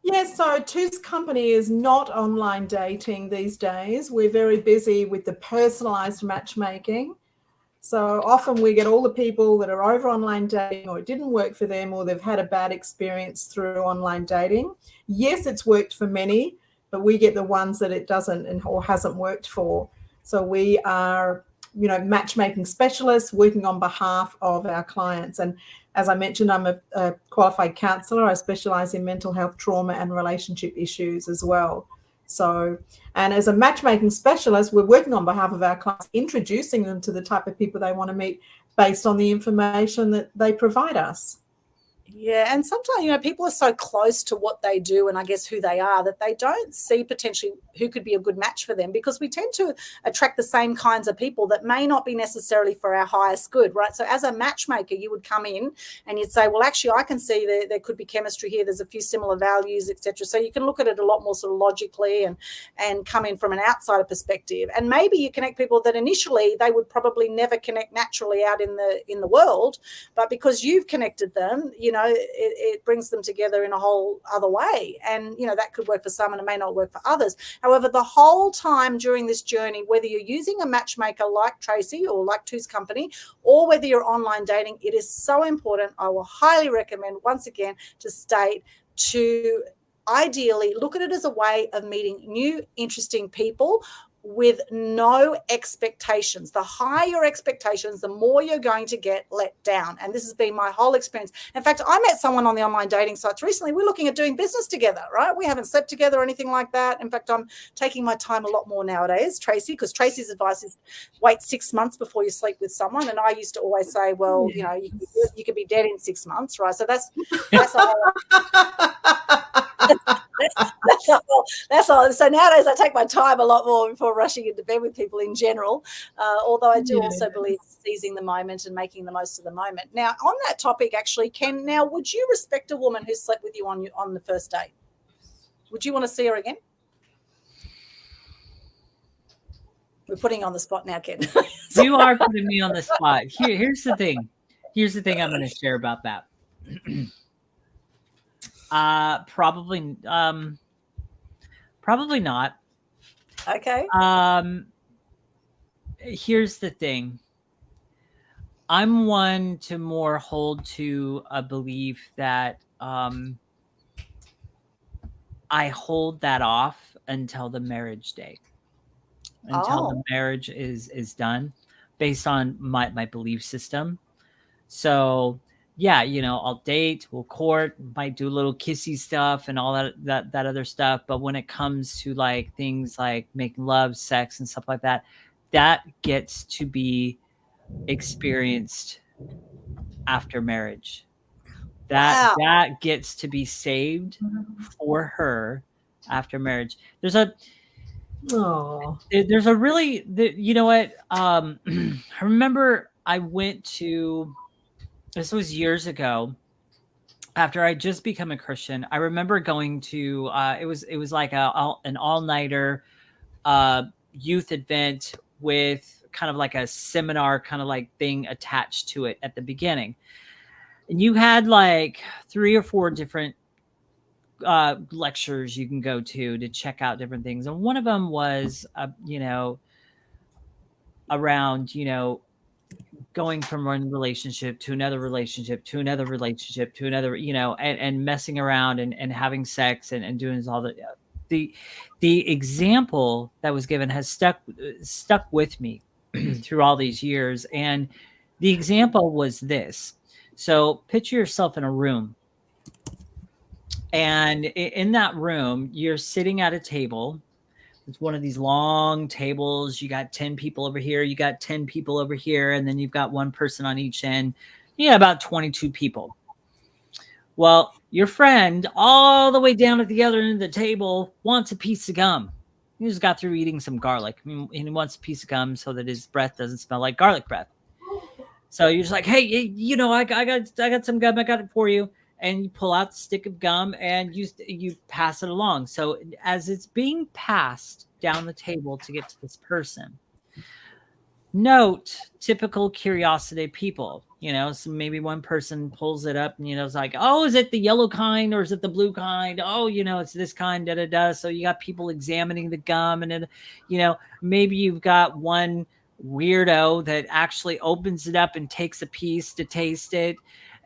Yes, so Two's Company is not online dating these days. We're very busy with the personalized matchmaking. So often we get all the people that are over online dating, or it didn't work for them, or they've had a bad experience through online dating. Yes, it's worked for many, but we get the ones that it doesn't or hasn't worked for. So we are, matchmaking specialists working on behalf of our clients. And as I mentioned, I'm a qualified counsellor. I specialise in mental health, trauma, and relationship issues as well. So, and as a matchmaking specialist, we're working on behalf of our clients, introducing them to the type of people they want to meet based on the information that they provide us. Yeah, and sometimes, people are so close to what they do and I guess who they are that they don't see potentially who could be a good match for them, because we tend to attract the same kinds of people that may not be necessarily for our highest good, right? So as a matchmaker, you would come in and you'd say, well, actually, I can see there could be chemistry here. There's a few similar values, etc. So you can look at it a lot more sort of logically and come in from an outsider perspective. And maybe you connect people that initially they would probably never connect naturally out in the world, but because you've connected them, it brings them together in a whole other way. And, that could work for some and it may not work for others. However, the whole time during this journey, whether you're using a matchmaker like Tracey or like Two's Company, or whether you're online dating, it is so important. I will highly recommend, once again, to state, to ideally look at it as a way of meeting new, interesting people with no expectations. The higher your expectations, the more you're going to get let down. And this has been my whole experience. In fact, I met someone on the online dating sites recently. We're looking at doing business together, right? We haven't slept together or anything like that. In fact, I'm taking my time a lot more nowadays, Tracey, because Tracey's advice is wait 6 months before you sleep with someone. And I used to always say, well, you could be dead in 6 months, right? So that's a whole that's all. So nowadays I take my time a lot more before rushing into bed with people in general, although I do also believe seizing the moment and making the most of the moment. Now, on that topic, actually, would you respect a woman who slept with you on the first date? Would you want to see her again? We're putting you on the spot now, Ken. You are putting me on the spot. Here's the thing. Here's the thing I'm going to share about that. Probably not. Okay. Here's the thing. I'm one to more hold to a belief that I hold that off until the marriage day, until the marriage is done, based on my belief system. So yeah, I'll date, we'll court, might do a little kissy stuff and all that other stuff. But when it comes to like things like making love, sex, and stuff like that, that gets to be experienced after marriage. That gets to be saved for her after marriage. There's a really, you know what? I remember I went to, this was years ago, after I just become a Christian. I remember going to, it was like an all-nighter youth event with kind of like a seminar kind of like thing attached to it at the beginning. And you had like 3 or 4 different lectures you can go to check out different things. And one of them was, around, going from one relationship to another relationship to another relationship to another, and messing around and having sex and doing all the example that was given has stuck with me through all these years. And the example was this. So picture yourself in a room, and in that room, you're sitting at a table. It's one of these long tables. You got 10 people over here. You got 10 people over here. And then you've got one person on each end. You got about 22 people. Well, your friend all the way down at the other end of the table wants a piece of gum. He just got through eating some garlic. And he wants a piece of gum so that his breath doesn't smell like garlic breath. So you're just like, hey, I got some gum. I got it for you. And you pull out the stick of gum and you pass it along. So as it's being passed down the table to get to this person, Note typical curiosity people, so maybe one person pulls it up and, it's like, oh, is it the yellow kind or is it the blue kind? Oh, it's this kind, da, da, da. So you got people examining the gum and then, maybe you've got one weirdo that actually opens it up and takes a piece to taste it.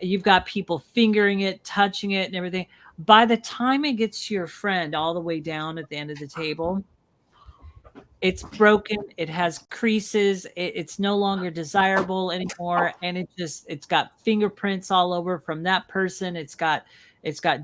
You've got people fingering it, touching it and everything. By the time it gets to your friend all the way down at the end of the table, it's broken. It has creases. It's no longer desirable anymore. And it's got fingerprints all over from that person. It's got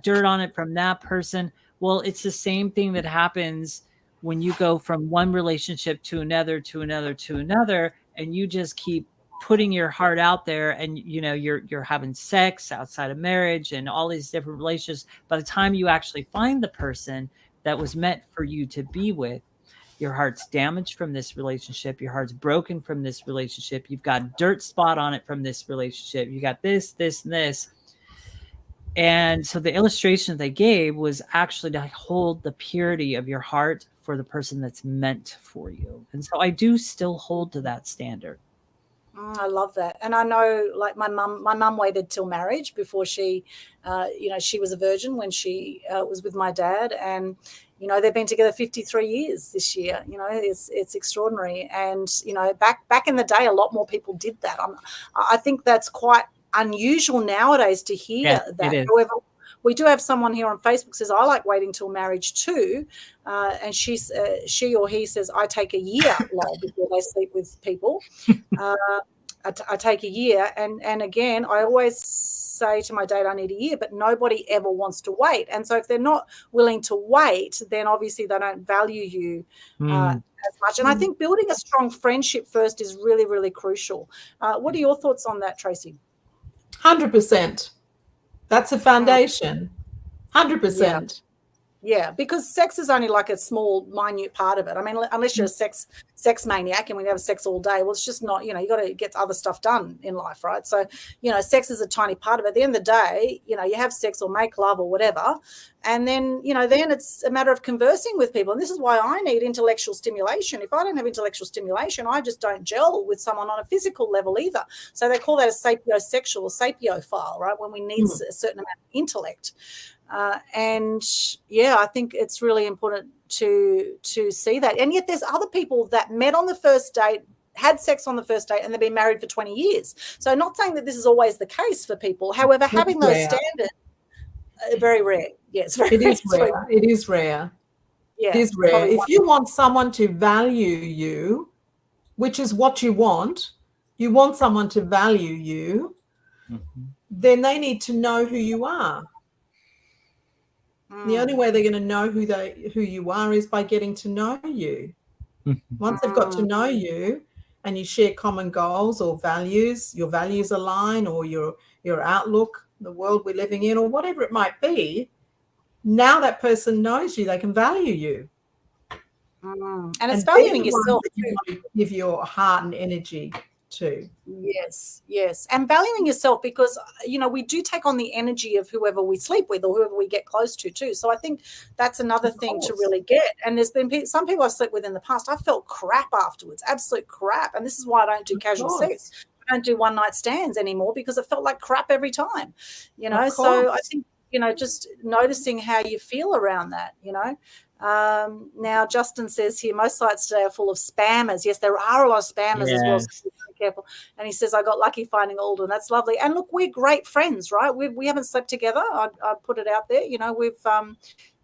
dirt on it from that person. Well, it's the same thing that happens when you go from one relationship to another, to another, to another, and you just keep putting your heart out there, and you're having sex outside of marriage and all these different relationships. By the time you actually find the person that was meant for you to be with, your heart's damaged from this relationship. Your heart's broken from this relationship. You've got a dirt spot on it from this relationship. You got this, this, and this. And so the illustration they gave was actually to hold the purity of your heart for the person that's meant for you. And so I do still hold to that standard. I love that. And I know, like, my mum waited till marriage before she, she was a virgin when she was with my dad. And, they've been together 53 years this year. It's extraordinary. And, back in the day, a lot more people did that. I think that's quite unusual nowadays to hear that. However, we do have someone here on Facebook says, I like waiting till marriage too. And she or he says, I take a year long before they sleep with people. I take a year. And again, I always say to my date, I need a year, but nobody ever wants to wait. And so if they're not willing to wait, then obviously they don't value you as much. And I think building a strong friendship first is really, really crucial. What are your thoughts on that, Tracey? 100%. That's a foundation. 100%. Yeah, because sex is only like a small, minute part of it. I mean, unless you're a sex maniac and we have sex all day, well, it's just not, you got to get other stuff done in life, right? So, sex is a tiny part of it. At the end of the day, you have sex or make love or whatever. And then, then it's a matter of conversing with people. And this is why I need intellectual stimulation. If I don't have intellectual stimulation, I just don't gel with someone on a physical level either. So they call that a sapiosexual or sapiophile, right? When we need a certain amount of intellect. I think it's really important to see that. And yet there's other people that met on the first date, had sex on the first date, and they've been married for 20 years. So not saying that this is always the case for people. However, having those standards are very rare. Yes, it is rare. It is rare. Yeah, it is rare. If you want someone to value you, which is what you want someone to value you, then they need to know who you are. The only way they're going to know who you are is by getting to know you. Once they've got to know you and you share common goals or values, your values align, or your outlook, the world we're living in, or whatever it might be, now that person knows you, they can value you. And it's valuing yourself. You want to give your heart and energy to. Yes. And valuing yourself, because, we do take on the energy of whoever we sleep with or whoever we get close to too. So I think that's another thing to really get. And there's been some people I've slept with in the past, I felt crap afterwards, absolute crap. And this is why I don't do casual sex. I don't do one night stands anymore, because it felt like crap every time, So I think, just noticing how you feel around that, Now, Justin says here, most sites today are full of spammers. Yes, there are a lot of spammers as well. So be careful. And he says, I got lucky finding Aldwyn. That's lovely. And look, we're great friends, right? We haven't slept together. I put it out there.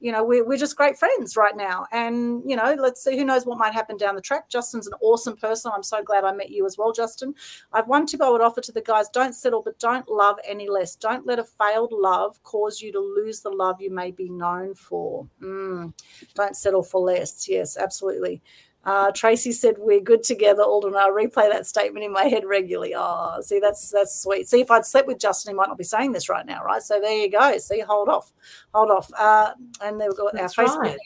We're just great friends right now. And, let's see, who knows what might happen down the track. Justin's an awesome person. I'm so glad I met you as well, Justin. I've one tip I would offer to the guys: don't settle, but don't love any less. Don't let a failed love cause you to lose the love you may be known for. Don't settle for less. Yes, absolutely. Tracey said, we're good together, Aldwyn. I replay that statement in my head regularly. Oh, see, that's sweet. See, if I'd slept with Justin, he might not be saying this right now, right? So there you go. See, hold off. And there we've got our Facebook.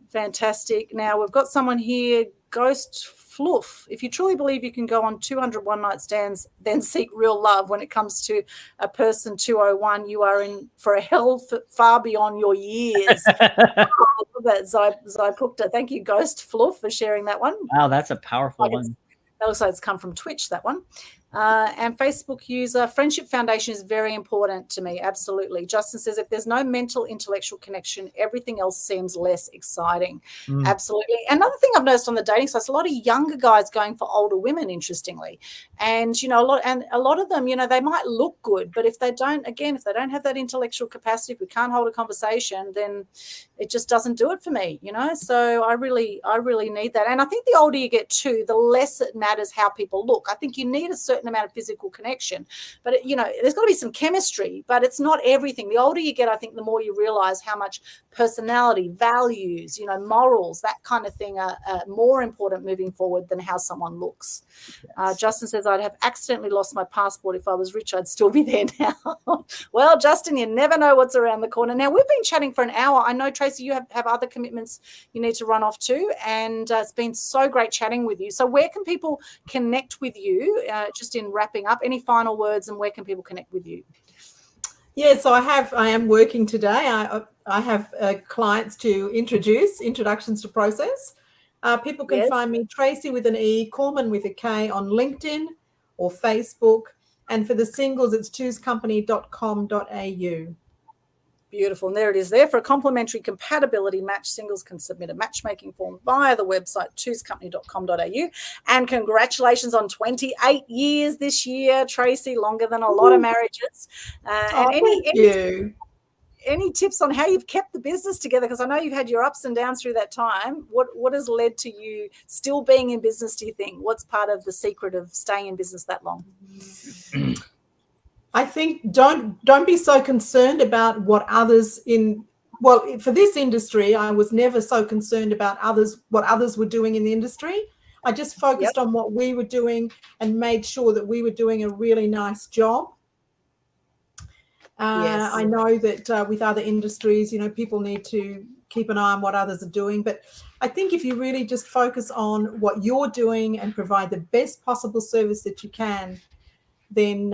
Fantastic. Now we've got someone here, Ghost Fluff. If you truly believe you can go on 200 one-night stands, then seek real love. When it comes to a person 201, you are in for a hell far beyond your years. I love that, Zypukta. Thank you, Ghost Fluff, for sharing that one. Wow, that's a powerful one. That looks like it's come from Twitch, that one. And Facebook user, Friendship Foundation is very important to me, absolutely. Justin says, if there's no mental, intellectual connection, everything else seems less exciting. Absolutely. Another thing I've noticed on the dating sites, a lot of younger guys going for older women, interestingly. And, a lot of them, they might look good, but if they don't have that intellectual capacity, if we can't hold a conversation, then it just doesn't do it for me, So I really need that. And I think the older you get too, the less it matters how people look. I think you need a certain amount of physical connection, but there's got to be some chemistry, but it's not everything. The older you get, I think the more you realize how much personality, values, morals, that kind of thing are more important moving forward than how someone looks. Yes. Justin says, I'd have accidentally lost my passport. If I was rich, I'd still be there now. Well, Justin, you never know what's around the corner. Now, we've been chatting for an hour. I know, Tracey, you have other commitments you need to run off to, and it's been so great chatting with you. So where can people connect with you, just in wrapping up? Any final words, and where can people connect with you? Yeah, so I am working today. I have clients to introductions to process. People can find me, Tracey with an E, Korman with a K, on LinkedIn or Facebook. And for the singles, it's choosecompany.com.au. Beautiful. And there it is there. For a complimentary compatibility match, singles can submit a matchmaking form via the website choosecompany.com.au. And congratulations on 28 years this year, Tracey, longer than a lot of marriages. Any tips on how you've kept the business together? Because I know you've had your ups and downs through that time. What has led to you still being in business, do you think? What's part of the secret of staying in business that long? I think don't be so concerned about what others for this industry, I was never so concerned about what others were doing in the industry. I just focused on what we were doing and made sure that we were doing a really nice job. I know that with other industries, people need to keep an eye on what others are doing. But I think if you really just focus on what you're doing and provide the best possible service that you can, then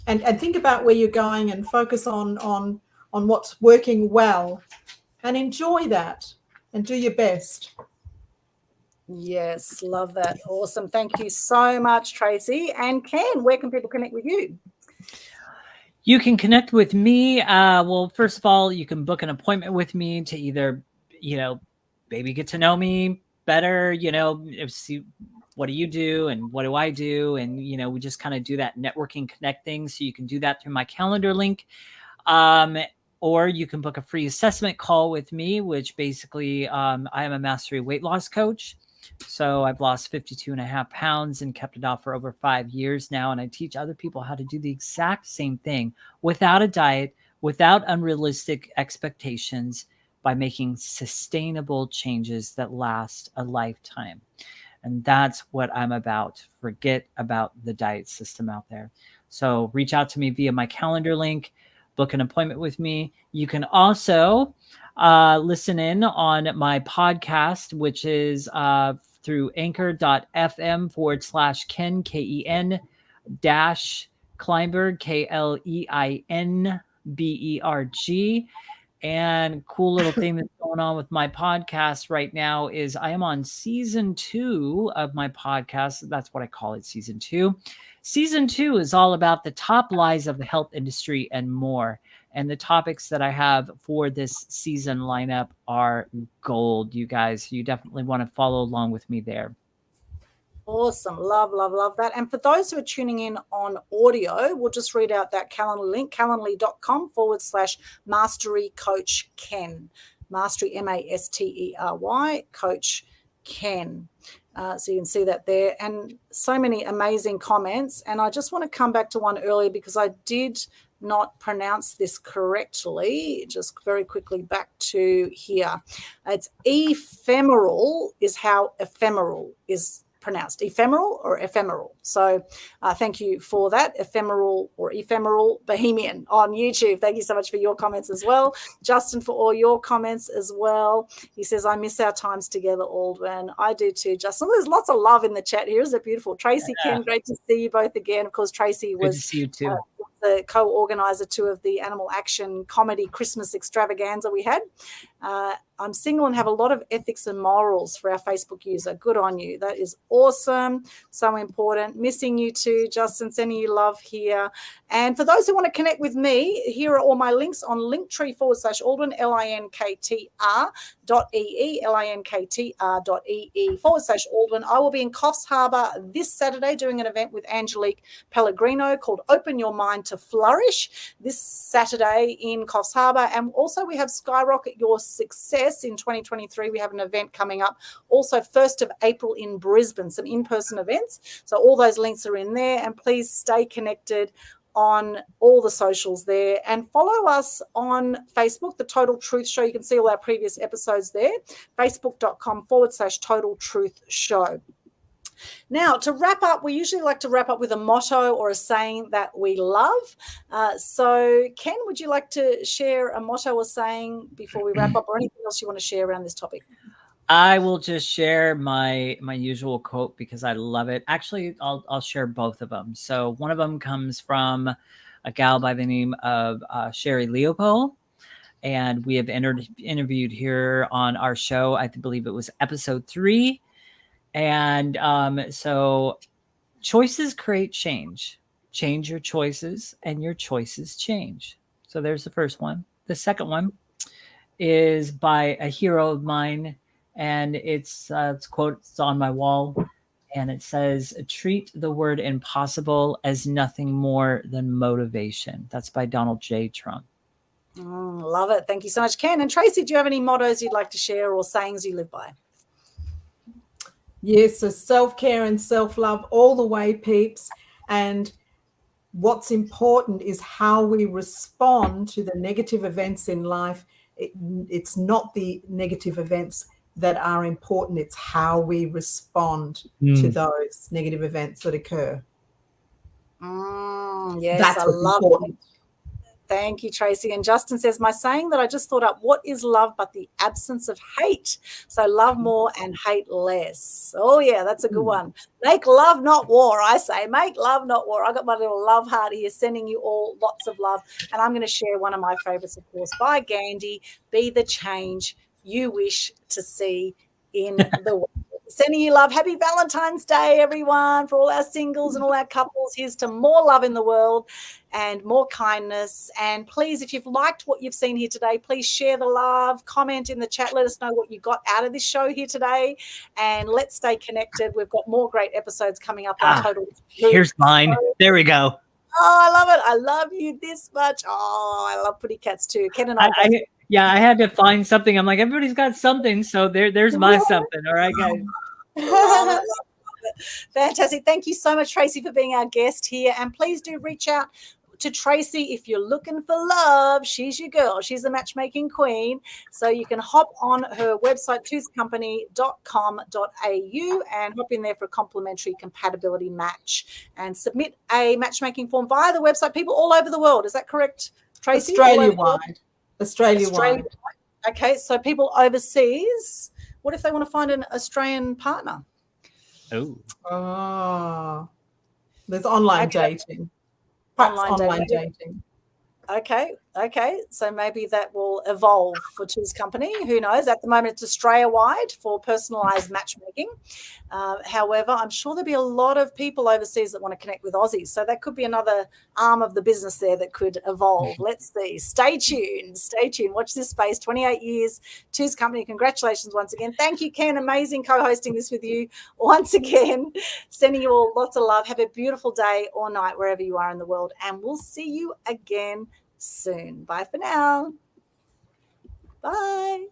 and think about where you're going and focus on what's working well and enjoy that and do your best. Yes, love that. Awesome. Thank you so much, Tracey. And Ken, where can people connect with you? You can connect with me. Well, first of all, you can book an appointment with me to either, maybe get to know me better, see what do you do and what do I do? And, we just kind of do that networking connect thing. So you can do that through my calendar link. Or you can book a free assessment call with me, which basically I am a mastery weight loss coach. So I've lost 52.5 pounds and kept it off for over 5 years now. And I teach other people how to do the exact same thing without a diet, without unrealistic expectations, by making sustainable changes that last a lifetime. And that's what I'm about. Forget about the diet system out there. So reach out to me via my calendar link, book an appointment with me. You can also listen in on my podcast, which is through anchor.fm/Ken, Ken dash Kleinberg, Kleinberg. And cool little thing that's going on with my podcast right now is I am on season 2 of my podcast. That's what I call it, season 2. Season 2 is all about the top lies of the health industry and more. And the topics that I have for this season lineup are gold, you guys. You definitely want to follow along with me there. Awesome. Love, love, love that. And for those who are tuning in on audio, we'll just read out that Calendly link, calendly.com/mastery coach Ken. Mastery, MASTERY, coach Ken. So you can see that there. And so many amazing comments. And I just want to come back to one earlier because I did not pronounce this correctly. Just very quickly back to here. It's ephemeral is how ephemeral is pronounced, ephemeral or ephemeral. So thank you for that, ephemeral or ephemeral Bohemian on YouTube. Thank you so much for your comments as well. Justin, for all your comments as well. He says, I miss our times together, Aldwyn. I do too, Justin. There's lots of love in the chat here. Isn't it beautiful? Tracy, Ken, great to see you both again. Of course, Tracy was good to see you too. the co-organizer too of the Animal Action Comedy Christmas extravaganza we had. I'm single and have a lot of ethics and morals for our Facebook user. Good on you. That is awesome. So important. Missing you too, Justin. Sending you love here. And for those who want to connect with me, here are all my links on linktree/Aldwyn, linktr.ee/Aldwyn. I will be in Coffs Harbour this Saturday doing an event with Angelique Pellegrino called Open Your Mind to Flourish this Saturday in Coffs Harbour. And also we have Skyrocket Your Success in 2023. We have an event coming up also 1st of April in Brisbane, some in-person events. So all those links are in there, and please stay connected on all the socials there, and follow us on Facebook, The Total Truth Show. You can see all our previous episodes there, facebook.com/Total Truth Show. Now, to wrap up, we usually like to wrap up with a motto or a saying that we love. So, Ken, would you like to share a motto or saying before we wrap up, or anything else you want to share around this topic? I will just share my usual quote because I love it. Actually, I'll share both of them. So one of them comes from a gal by the name of Sherry Leopold, and we have interviewed here on our show. I believe it was episode 3. And so choices create change. Change your choices and your choices change. So there's the first one. The second one is by a hero of mine, and it's quote, it's on my wall, and it says, treat the word impossible as nothing more than motivation. That's by Donald J. Trump. Love it. Thank you so much, Ken. And Tracey, do you have any mottos you'd like to share or sayings you live by? Yes, so self-care and self-love all the way, peeps. And what's important is how we respond to the negative events in life. It's not the negative events that are important. It's how we respond to those negative events that occur. Yes, that's I what's love important. it. Thank you, Tracey. And Justin says, my saying that I just thought up, what is love but the absence of hate? So love more and hate less. Oh, yeah, that's a good one. Make love, not war, I say. Make love, not war. I got my little love heart here sending you all lots of love. And I'm going to share one of my favorites, of course, by Gandhi, be the change you wish to see in the world. Sending you love. Happy Valentine's Day, everyone, for all our singles and all our couples. Here's to more love in the world and more kindness. And please, if you've liked what you've seen here today, please share the love, comment in the chat. Let us know what you got out of this show here today. And let's stay connected. We've got more great episodes coming up on Total Truth. Here's mine. There we go. Oh, I love it. I love you this much. Oh, I love pretty cats too. Ken and I I had to find something. I'm like, everybody's got something. So there's my something. All right, guys. Love it. Fantastic. Thank you so much, Tracey, for being our guest here. And please do reach out to Tracey if you're looking for love. She's your girl. She's the matchmaking queen. So you can hop on her website, toothcompany.com.au, and hop in there for a complimentary compatibility match and submit a matchmaking form via the website. People all over the world. Is that correct, Tracey? Australia-wide. Australia-wide. Okay, so people overseas, what if they want to find an Australian partner? Oh, there's online dating. Online dating. Okay. So maybe that will evolve for Two's Company. Who knows? At the moment, it's Australia-wide for personalised matchmaking. However, I'm sure there'll be a lot of people overseas that want to connect with Aussies. So that could be another arm of the business there that could evolve. Let's see. Stay tuned. Watch this space. 28 years, Two's Company. Congratulations once again. Thank you, Ken. Amazing co-hosting this with you once again. Sending you all lots of love. Have a beautiful day or night wherever you are in the world. And we'll see you again soon. Bye for now. Bye.